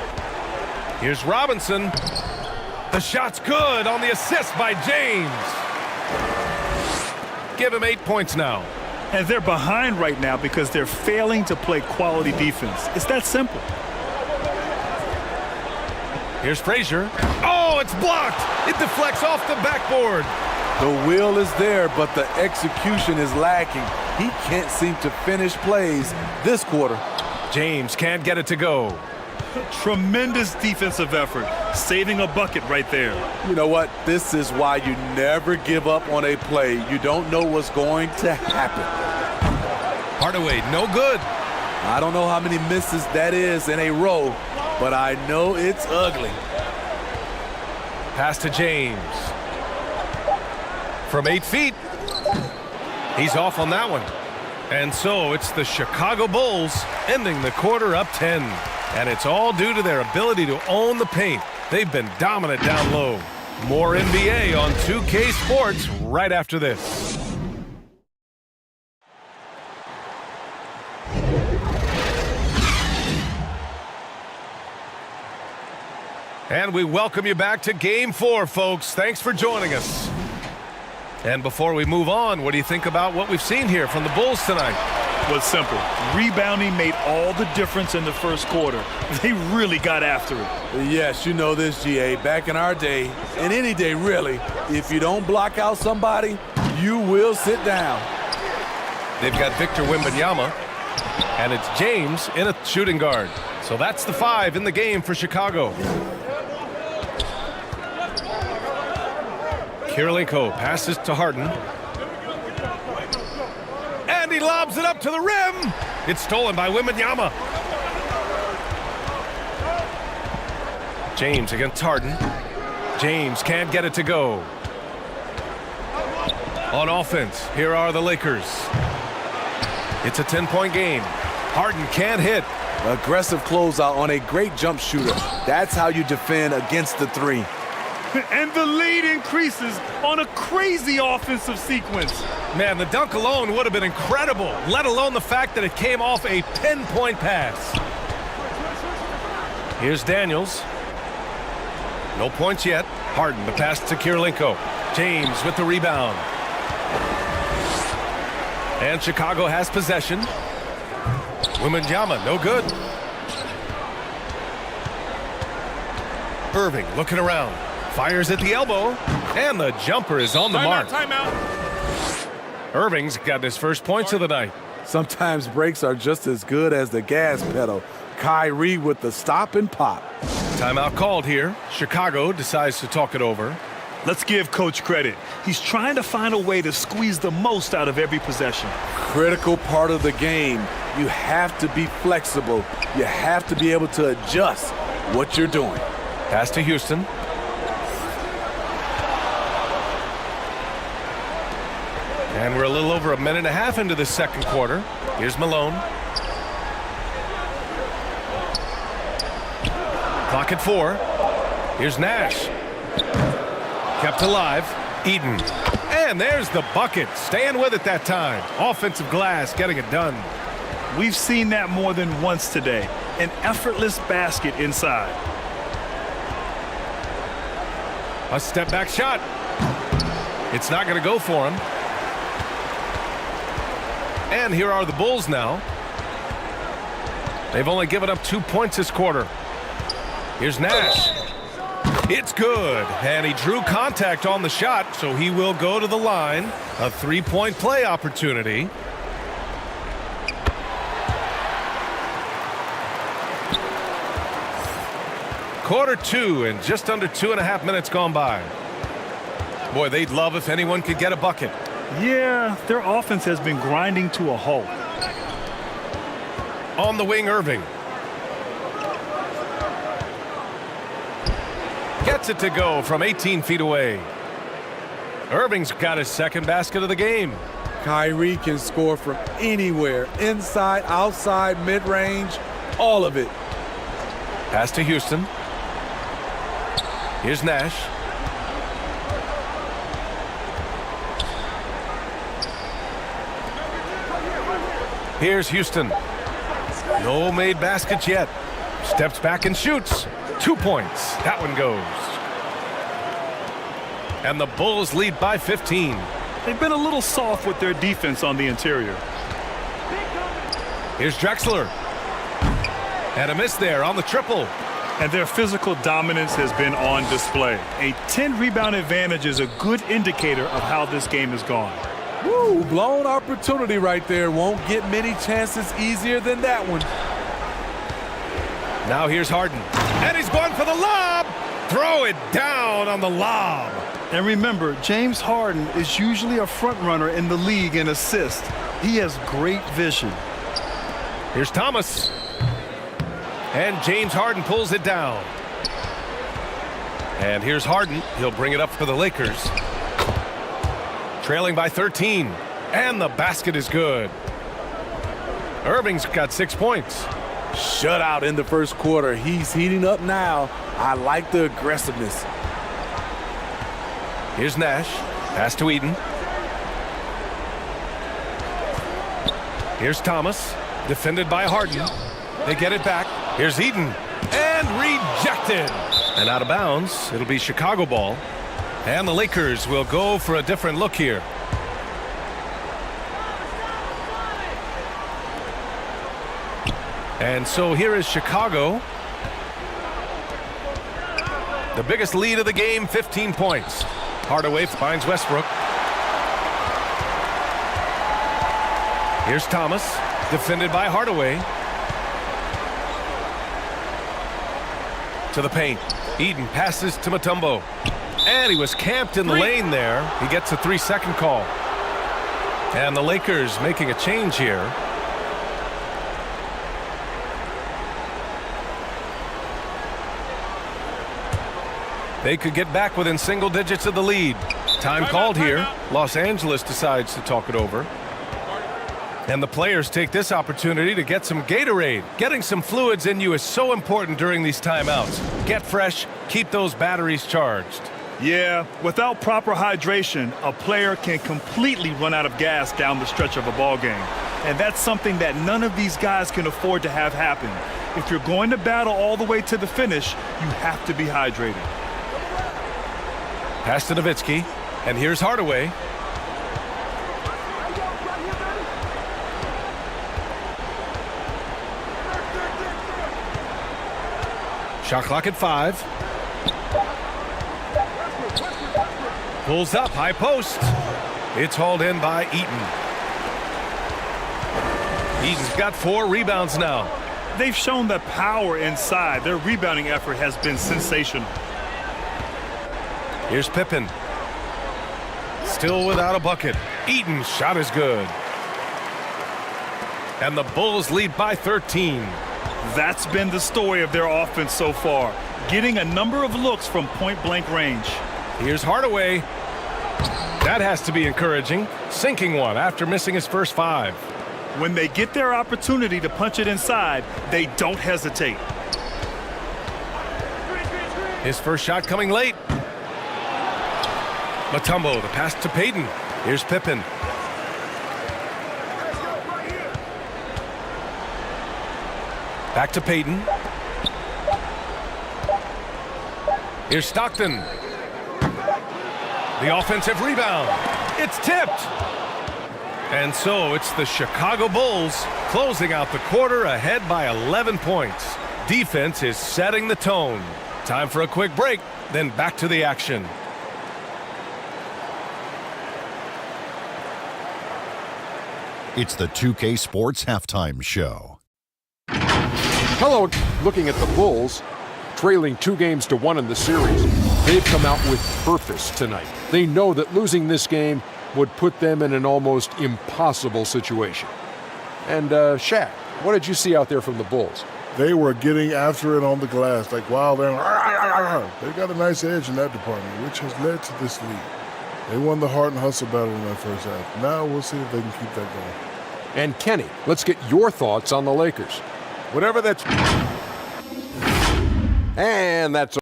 Here's Robinson. The shot's good on the assist by James. Give him 8 points now. And they're behind right now because they're failing to play quality defense. It's that simple. Here's Frazier. Oh, it's blocked. It deflects off the backboard. The will is there, but the execution is lacking. He can't seem to finish plays this quarter. James can't get it to go. Tremendous defensive effort, saving a bucket right there. You know what? This is why you never give up on a play. You don't know what's going to happen. Hardaway, no good. I don't know how many misses that is in a row, but I know it's ugly. Pass to James. From 8 feet. He's off on that one. And so it's the Chicago Bulls ending the quarter up 10. And it's all due to their ability to own the paint. They've been dominant down low. More NBA on 2K Sports right after this. And we welcome you back to Game 4, folks. Thanks for joining us. And before we move on, what do you think about what we've seen here from the Bulls tonight? Was simple. Rebounding made all the difference in the first quarter. They really got after it. Yes, you know this, GA. Back in our day, and any day really, if you don't block out somebody, you will sit down. They've got Victor Wembanyama, and it's James in a shooting guard. So that's the 5 in the game for Chicago. Kirilenko passes to Harden. And he lobs it up to the rim. It's stolen by Wembanyama. James against Harden. James can't get it to go. On offense, here are the Lakers. It's a 10-point game. Harden can't hit. Aggressive closeout on a great jump shooter. That's how you defend against the 3. And the lead increases on a crazy offensive sequence. Man, the dunk alone would have been incredible, let alone the fact that it came off a pinpoint pass. Here's Daniels. No points yet. Harden, the pass to Kirilenko. James with the rebound. And Chicago has possession. Wembanyama, no good. Irving looking around. Fires at the elbow. And the jumper is on the mark. Timeout. Irving's got his first points of the night. Sometimes breaks are just as good as the gas pedal. Kyrie with the stop and pop. Timeout called here. Chicago decides to talk it over. Let's give Coach credit. He's trying to find a way to squeeze the most out of every possession. Critical part of the game. You have to be flexible. You have to be able to adjust what you're doing. Pass to Houston. And we're a little over a minute and a half into the second quarter. Here's Malone. Clock at 4. Here's Nash. Kept alive. Eden. And there's the bucket. Staying with it that time. Offensive glass getting it done. We've seen that more than once today. An effortless basket inside. A step back shot. It's not going to go for him. And here are the Bulls now. They've only given up 2 points this quarter. Here's Nash. It's good. And he drew contact on the shot, so he will go to the line. A 3-point play opportunity. Quarter 2 and just under 2.5 minutes gone by. Boy, they'd love if anyone could get a bucket. Yeah, their offense has been grinding to a halt. On the wing, Irving. Gets it to go from 18 feet away. Irving's got his second basket of the game. Kyrie can score from anywhere. Inside, outside, mid-range, all of it. Pass to Houston. Here's Nash. Here's Houston. No made baskets yet. Steps back and shoots. 2 points. That one goes. And the Bulls lead by 15. They've been a little soft with their defense on the interior. Here's Drexler. And a miss there on the triple. And their physical dominance has been on display. A 10-rebound advantage is a good indicator of how this game has gone. Woo, blown opportunity right there. Won't get many chances easier than that one. Now here's Harden. And he's going for the lob. Throw it down on the lob. And remember, James Harden is usually a front runner in the league in assists. He has great vision. Here's Thomas. And James Harden pulls it down. And here's Harden. He'll bring it up for the Lakers. Trailing by 13. And the basket is good. Irving's got 6 points. Shutout in the first quarter. He's heating up now. I like the aggressiveness. Here's Nash. Pass to Eden. Here's Thomas. Defended by Harden. They get it back. Here's Eden. And rejected. And out of bounds. It'll be Chicago ball. And the Lakers will go for a different look here. And so here is Chicago. The biggest lead of the game, 15 points. Hardaway finds Westbrook. Here's Thomas, defended by Hardaway. To the paint. Eden passes to Mutombo. And he was camped in the lane there. He gets a 3-second call. And the Lakers making a change here. They could get back within single digits of the lead. Time called here. Los Angeles decides to talk it over. And the players take this opportunity to get some Gatorade. Getting some fluids in you is so important during these timeouts. Get fresh, keep those batteries charged. Yeah, without proper hydration, a player can completely run out of gas down the stretch of a ball game. And that's something that none of these guys can afford to have happen. If you're going to battle all the way to the finish, you have to be hydrated. Pass to Nowitzki. And here's Hardaway. Shot clock at 5. Pulls up, high post. It's hauled in by Eaton. Eaton's got 4 rebounds now. They've shown the power inside. Their rebounding effort has been sensational. Here's Pippen. Still without a bucket. Eaton's shot is good. And the Bulls lead by 13. That's been the story of their offense so far, getting a number of looks from point-blank range. Here's Hardaway. That has to be encouraging. Sinking one after missing his first 5. When they get their opportunity to punch it inside, they don't hesitate. His first shot coming late. Mutombo, the pass to Payton. Here's Pippen. Back to Payton. Here's Stockton. The offensive rebound. It's tipped. And so it's the Chicago Bulls closing out the quarter ahead by 11 points. Defense is setting the tone. Time for a quick break, then back to the action. It's the 2K Sports Halftime Show. Hello, looking at the Bulls, trailing 2-1 in the series. They've come out with purpose tonight. They know that losing this game would put them in an almost impossible situation. And Shaq, what did you see out there from the Bulls? They were getting after it on the glass, like wow, they got a nice edge in that department, which has led to this lead. They won the heart and hustle battle in that first half. Now we'll see if they can keep that going. And Kenny, let's get your thoughts on the Lakers. Whatever that's... And that's...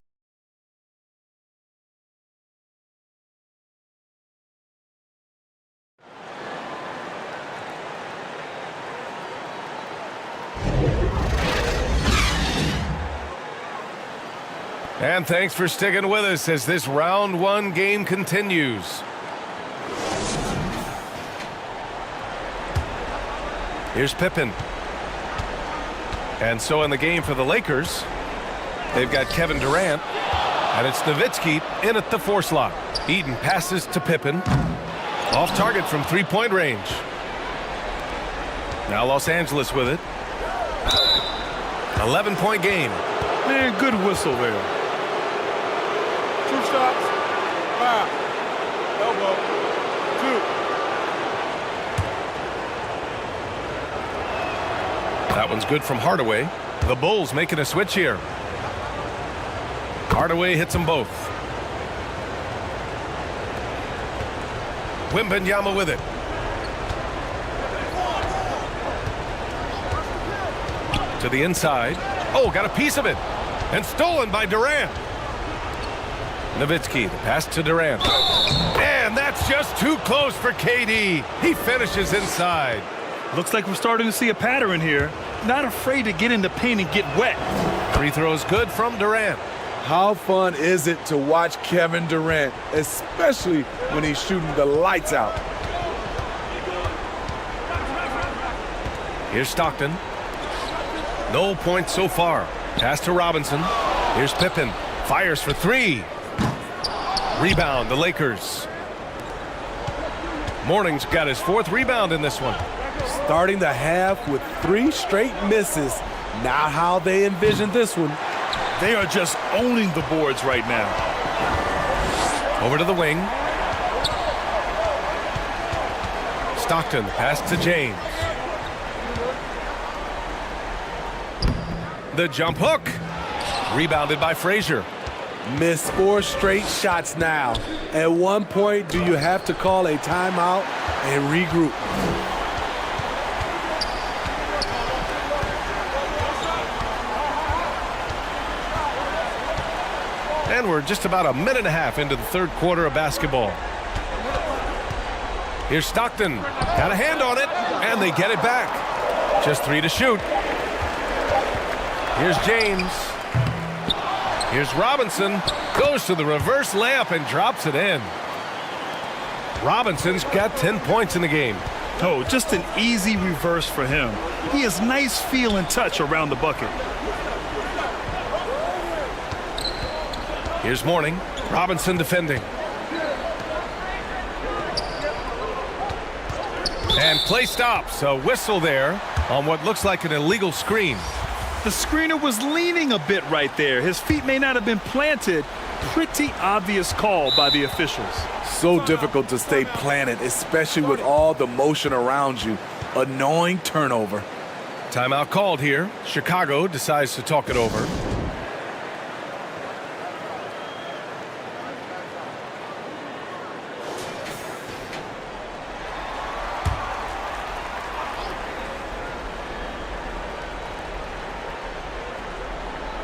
And thanks for sticking with us as this round 1 game continues. Here's Pippen. And so in the game for the Lakers, they've got Kevin Durant, and it's Nowitzki in at the 4 slot. Eaton passes to Pippen. Off target from 3-point range. Now Los Angeles with it. 11-point game. Man, good whistle there. 2 shots. 5. Elbow. 2. That one's good from Hardaway. The Bulls making a switch here. Hardaway hits them both. Wembanyama with it. To the inside. Oh, got a piece of it. And stolen by Durant. Nowitzki, the pass to Durant. And that's just too close for KD. He finishes inside. Looks like we're starting to see a pattern here. Not afraid to get in the paint and get wet. Free throws good from Durant. How fun is it to watch Kevin Durant, especially when he's shooting the lights out? Here's Stockton. No points so far. Pass to Robinson. Here's Pippen. Fires for 3. Rebound, the Lakers. Morning's got his 4th rebound in this one. Starting the half with 3 straight misses. Not how they envisioned this one. They are just owning the boards right now. Over to the wing. Stockton, pass to James. The jump hook. Rebounded by Frazier. Missed 4 straight shots now. At one point, do you have to call a timeout and regroup? And we're just about a minute and a half into the 3rd quarter of basketball. Here's Stockton. Got a hand on it, and they get it back. Just 3 to shoot. Here's James. Here's Robinson. Goes to the reverse layup and drops it in. Robinson's got 10 points in the game. Oh, just an easy reverse for him. He has nice feel and touch around the bucket. Here's Mourning. Robinson defending. And play stops. A whistle there on what looks like an illegal screen. The screener was leaning a bit right there. His feet may not have been planted. Pretty obvious call by the officials. So difficult to stay planted, especially with all the motion around you. Annoying turnover. Timeout called here. Chicago decides to talk it over.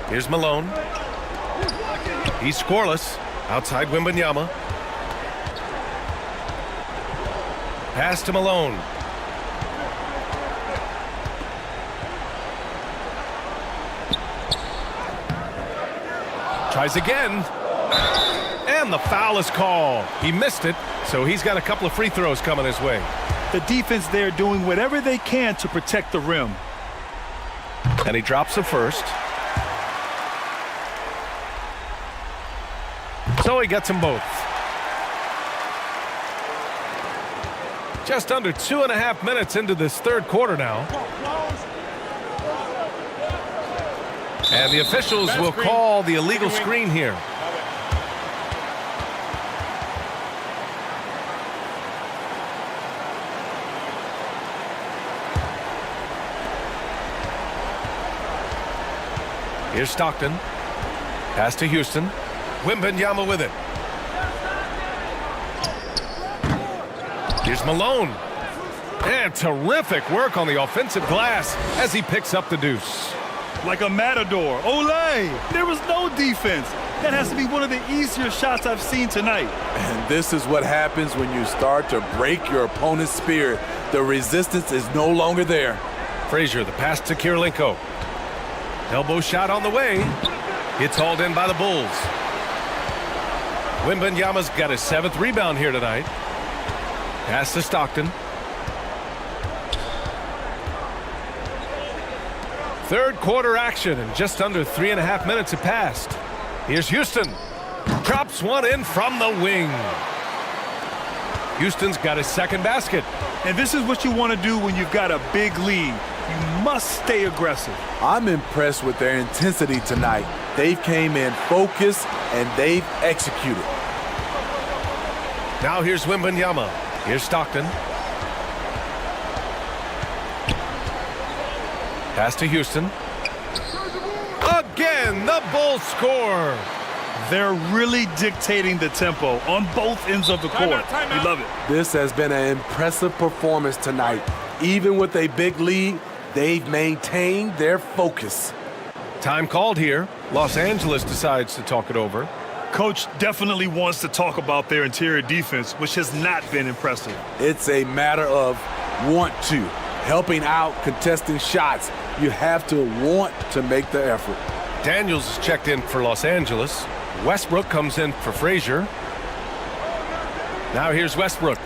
Here's Malone. He's scoreless. Outside Wembanyama. Pass to Malone. Tries again. And the foul is called. He missed it, so he's got a couple of free throws coming his way. The defense there doing whatever they can to protect the rim. And he drops the first. So he gets them both. Just under 2.5 minutes into this third quarter now. And the officials will call the illegal screen here. Here's Stockton. Pass to Houston. Wembanyama with it. Here's Malone. And terrific work on the offensive glass as he picks up the deuce. Like a matador. Olé! There was no defense. That has to be one of the easier shots I've seen tonight. And this is what happens when you start to break your opponent's spirit. The resistance is no longer there. Frazier, the pass to Kirilenko. Elbow shot on the way. It's hauled in by the Bulls. Wembanyama's got his 7th rebound here tonight. Pass to Stockton. Third quarter action, and just under 3.5 minutes have passed. Here's Houston. Drops one in from the wing. Houston's got his 2nd basket. And this is what you want to do when you've got a big lead. You must stay aggressive. I'm impressed with their intensity tonight. They've came in focused and they've executed. Now here's Wembanyama. Here's Stockton. Pass to Houston. Again, the Bulls score. They're really dictating the tempo on both ends of the court. We love it. This has been an impressive performance tonight. Even with a big lead, they've maintained their focus. Time called here. Los Angeles decides to talk it over. Coach definitely wants to talk about their interior defense, which has not been impressive. It's a matter of want to. Helping out, contesting shots. You have to want to make the effort. Daniels is checked in for Los Angeles. Westbrook comes in for Frazier. Now here's Westbrook.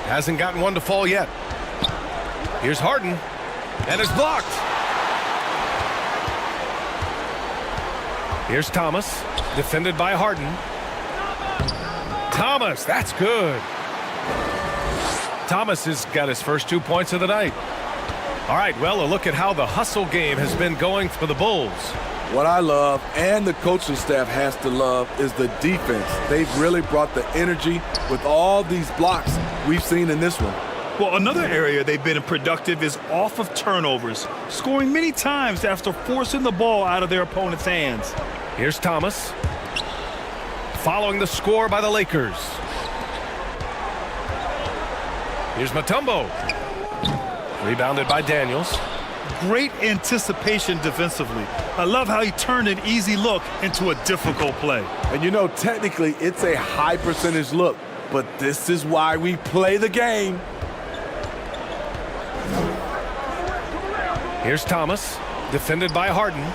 Hasn't gotten one to fall yet. Here's Harden. And it's blocked. Here's Thomas. Defended by Harden. Thomas, that's good. Thomas has got his first 2 points of the night. All right, well, a look at how the hustle game has been going for the Bulls. What I love, and the coaching staff has to love, is the defense. They've really brought the energy with all these blocks we've seen in this one. Well, another area they've been productive is off of turnovers, scoring many times after forcing the ball out of their opponent's hands. Here's Thomas. Following the score by the Lakers. Here's Mutombo. Rebounded by Daniels. Great anticipation defensively. I love how he turned an easy look into a difficult play. And you know, technically, it's a high percentage look, but this is why we play the game. Here's Thomas, defended by Harden.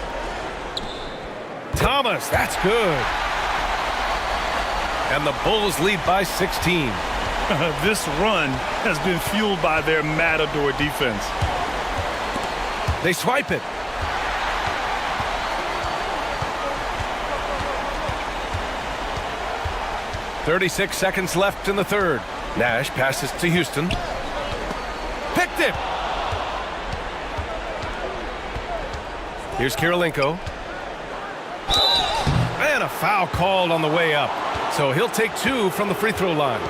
Thomas, that's good. And the Bulls lead by 16. This run has been fueled by their Matador defense. They swipe it. .36 seconds left in the third. Nash passes to Houston. Picked it! Here's Kirilenko. And a foul called on the way up. So he'll take 2 from the free throw line.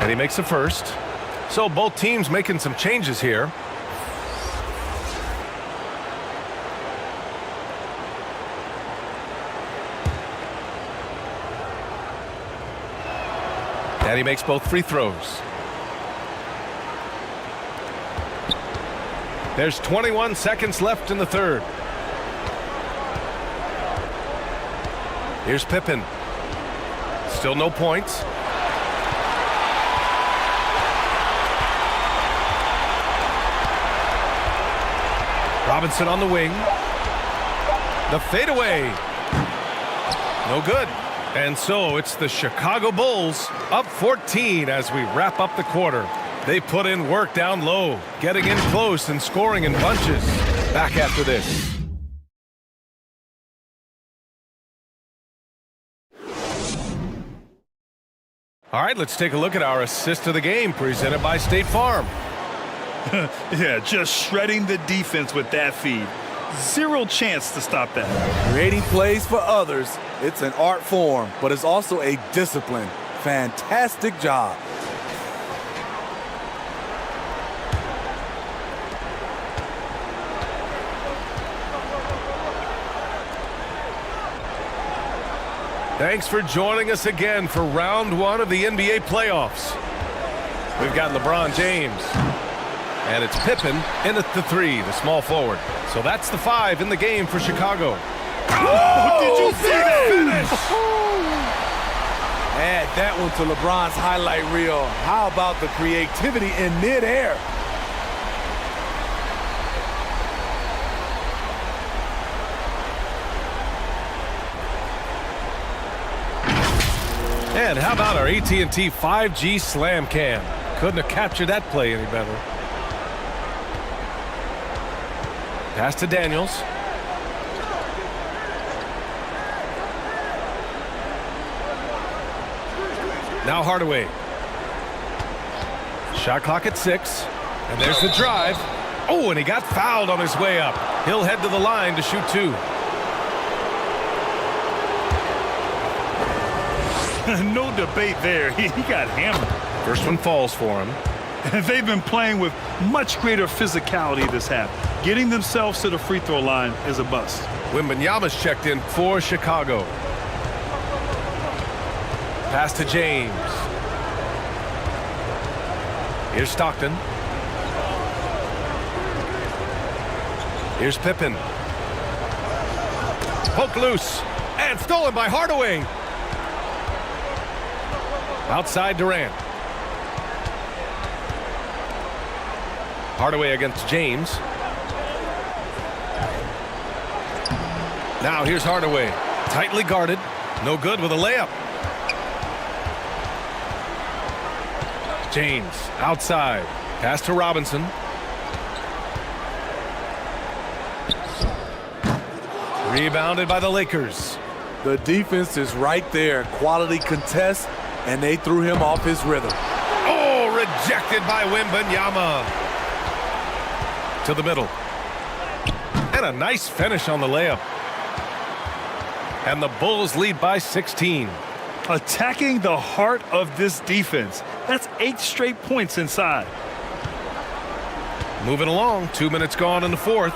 And he makes the first. So both teams making some changes here. And he makes both free throws. There's 21 seconds left in the third. Here's Pippen. Still no points. Robinson on the wing. The fadeaway. No good. And so it's the Chicago Bulls up 14 as we wrap up the quarter. They put in work down low, getting in close and scoring in bunches. Back after this. All right, let's take a look at our assist of the game presented by State Farm. Yeah, just shredding the defense with that feed. Zero chance to stop that. Creating plays for others, it's an art form, but it's also a discipline. Fantastic job. Thanks for joining us again for round 1 of the NBA playoffs. We've got LeBron James. And it's Pippen in at the 3, the small forward. So that's the 5 in the game for Chicago. Oh, did you see that finish? Add that one to LeBron's highlight reel. How about the creativity in midair? And how about our AT&T 5G Slam Cam? Couldn't have captured that play any better. Pass to Daniels. Now Hardaway. Shot clock at 6. And there's the drive. Oh, and he got fouled on his way up. He'll head to the line to shoot 2. No debate there. He got hammered. First one falls for him. They've been playing with much greater physicality this half. Getting themselves to the free throw line is a bust. Wembanyama's checked in for Chicago. Pass to James. Here's Stockton. Here's Pippen. Poke loose. And stolen by Hardaway. Outside Durant. Hardaway against James. Now here's Hardaway. Tightly guarded. No good with a layup. James outside. Pass to Robinson. Rebounded by the Lakers. The defense is right there. Quality contest, and they threw him off his rhythm. Oh, rejected by Wembanyama. To the middle. And a nice finish on the layup. And the Bulls lead by 16. Attacking the heart of this defense. That's 8 straight points inside. Moving along, 2 minutes gone in the fourth.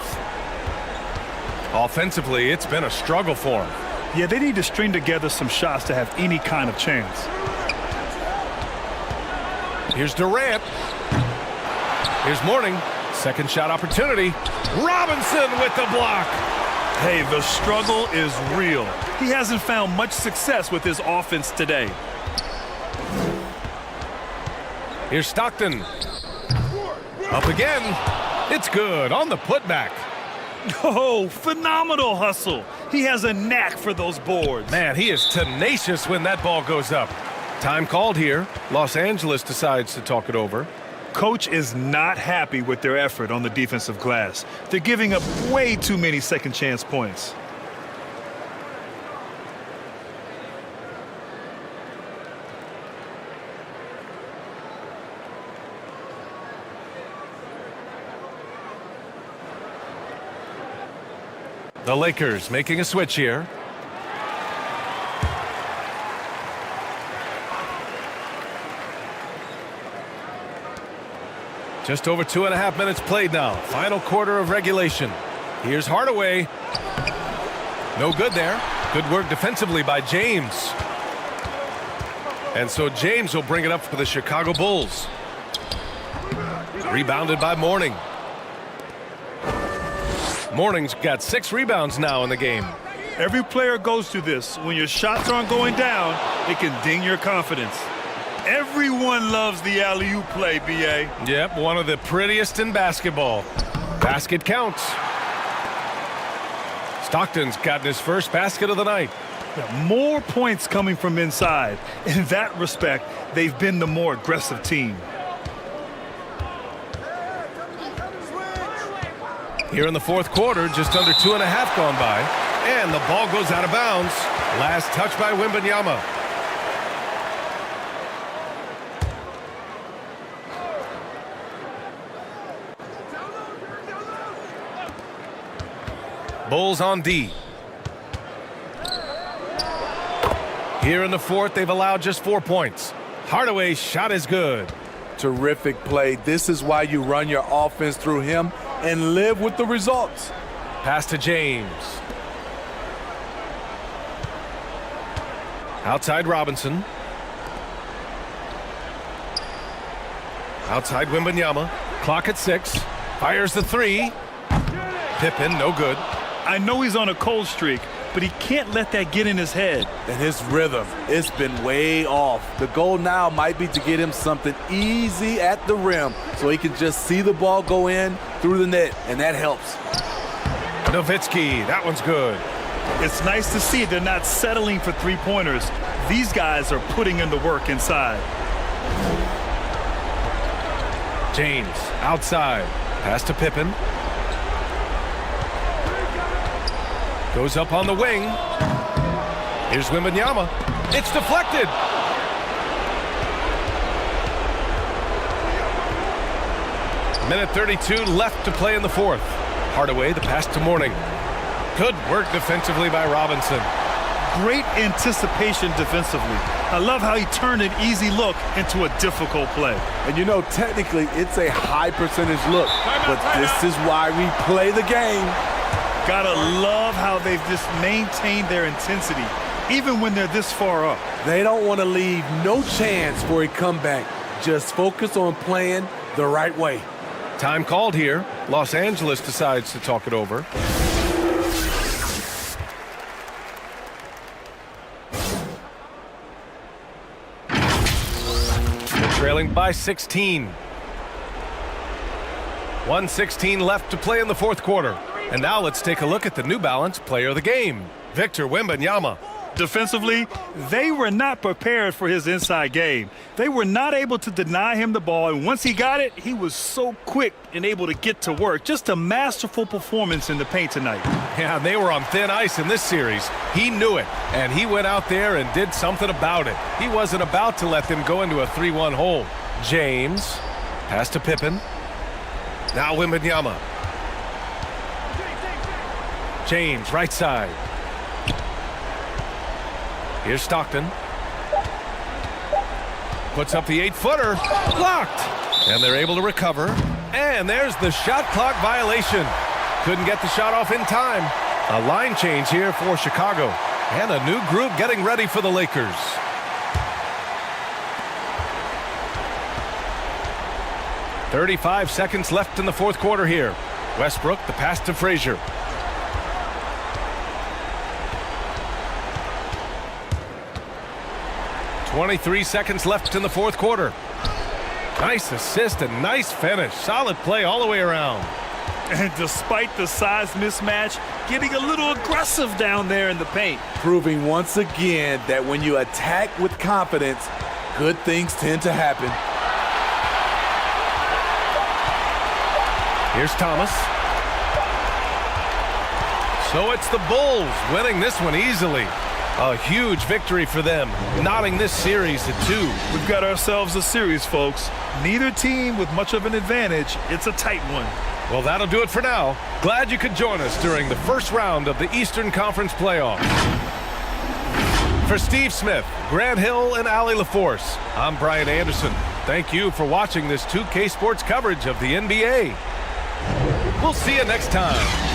Offensively, it's been a struggle for them. Yeah, they need to string together some shots to have any kind of chance. Here's Durant. Here's Mourning. Second shot opportunity. Robinson with the block. Hey, the struggle is real. He hasn't found much success with his offense today. Here's Stockton. Up again. It's good on the putback. Oh, phenomenal hustle. He has a knack for those boards. Man, he is tenacious when that ball goes up. Time called here. Los Angeles decides to talk it over. Coach is not happy with their effort on the defensive glass. They're giving up way too many second chance points. The Lakers making a switch here. Just over 2.5 minutes played now. Final quarter of regulation. Here's Hardaway. No good there. Good work defensively by James. And so James will bring it up for the Chicago Bulls. Rebounded by Mourning. Mourning's got 6 rebounds now in the game. Every player goes through this. When your shots aren't going down, it can ding your confidence. Everyone loves the alley-oop play, B.A. Yep, one of the prettiest in basketball. Basket counts. Stockton's gotten his first basket of the night. More points coming from inside. In that respect, they've been the more aggressive team. Here in the fourth quarter, just under 2.5 gone by. And the ball goes out of bounds. Last touch by Wembanyama. Bulls on D. Here in the fourth, they've allowed just 4 points. Hardaway's shot is good. Terrific play. This is why you run your offense through him and live with the results. Pass to James. Outside Robinson. Outside Wembanyama. Clock at 6. Fires the 3. Pippen, no good. I know he's on a cold streak, but he can't let that get in his head. And his rhythm, it's been way off. The goal now might be to get him something easy at the rim so he can just see the ball go in through the net, and that helps. Nowitzki, that one's good. It's nice to see they're not settling for three-pointers. These guys are putting in the work inside. James, outside. Pass to Pippen. Goes up on the wing. Here's Wembanyama. It's deflected. Minute 32 left to play in the fourth. Hardaway, the pass to Mourning. Good work defensively by Robinson. Great anticipation defensively. I love how he turned an easy look into a difficult play. And you know, technically, it's a high percentage look, but this is why we play the game. Gotta love how they've just maintained their intensity, even when they're this far up. They don't want to leave no chance for a comeback. Just focus on playing the right way. Time called here. Los Angeles decides to talk it over. They're trailing by 16. 1:16 left to play in the fourth quarter. And now let's take a look at the New Balance player of the game, Victor Wembanyama. Defensively, they were not prepared for his inside game. They were not able to deny him the ball, and once he got it, he was so quick and able to get to work. Just a masterful performance in the paint tonight. Yeah, they were on thin ice in this series. He knew it, and he went out there and did something about it. He wasn't about to let them go into a 3-1 hole. James, pass to Pippen. Now Wembanyama. James, right side. Here's Stockton. Puts up the 8-footer. Blocked. And they're able to recover. And there's the shot clock violation. Couldn't get the shot off in time. A line change here for Chicago. And a new group getting ready for the Lakers. .35 seconds left in the fourth quarter here. Westbrook, the pass to Frazier. .23 seconds left in the fourth quarter. Nice assist and nice finish. Solid play all the way around. And despite the size mismatch, getting a little aggressive down there in the paint. Proving once again that when you attack with confidence, good things tend to happen. Here's Thomas. So it's the Bulls winning this one easily. A huge victory for them, knotting this series to 2. We've got ourselves a series, folks. Neither team with much of an advantage. It's a tight one. Well, that'll do it for now. Glad you could join us during the first round of the Eastern Conference playoffs. For Steve Smith, Grant Hill, and Allie LaForce, I'm Brian Anderson. Thank you for watching this 2K Sports coverage of the NBA. We'll see you next time.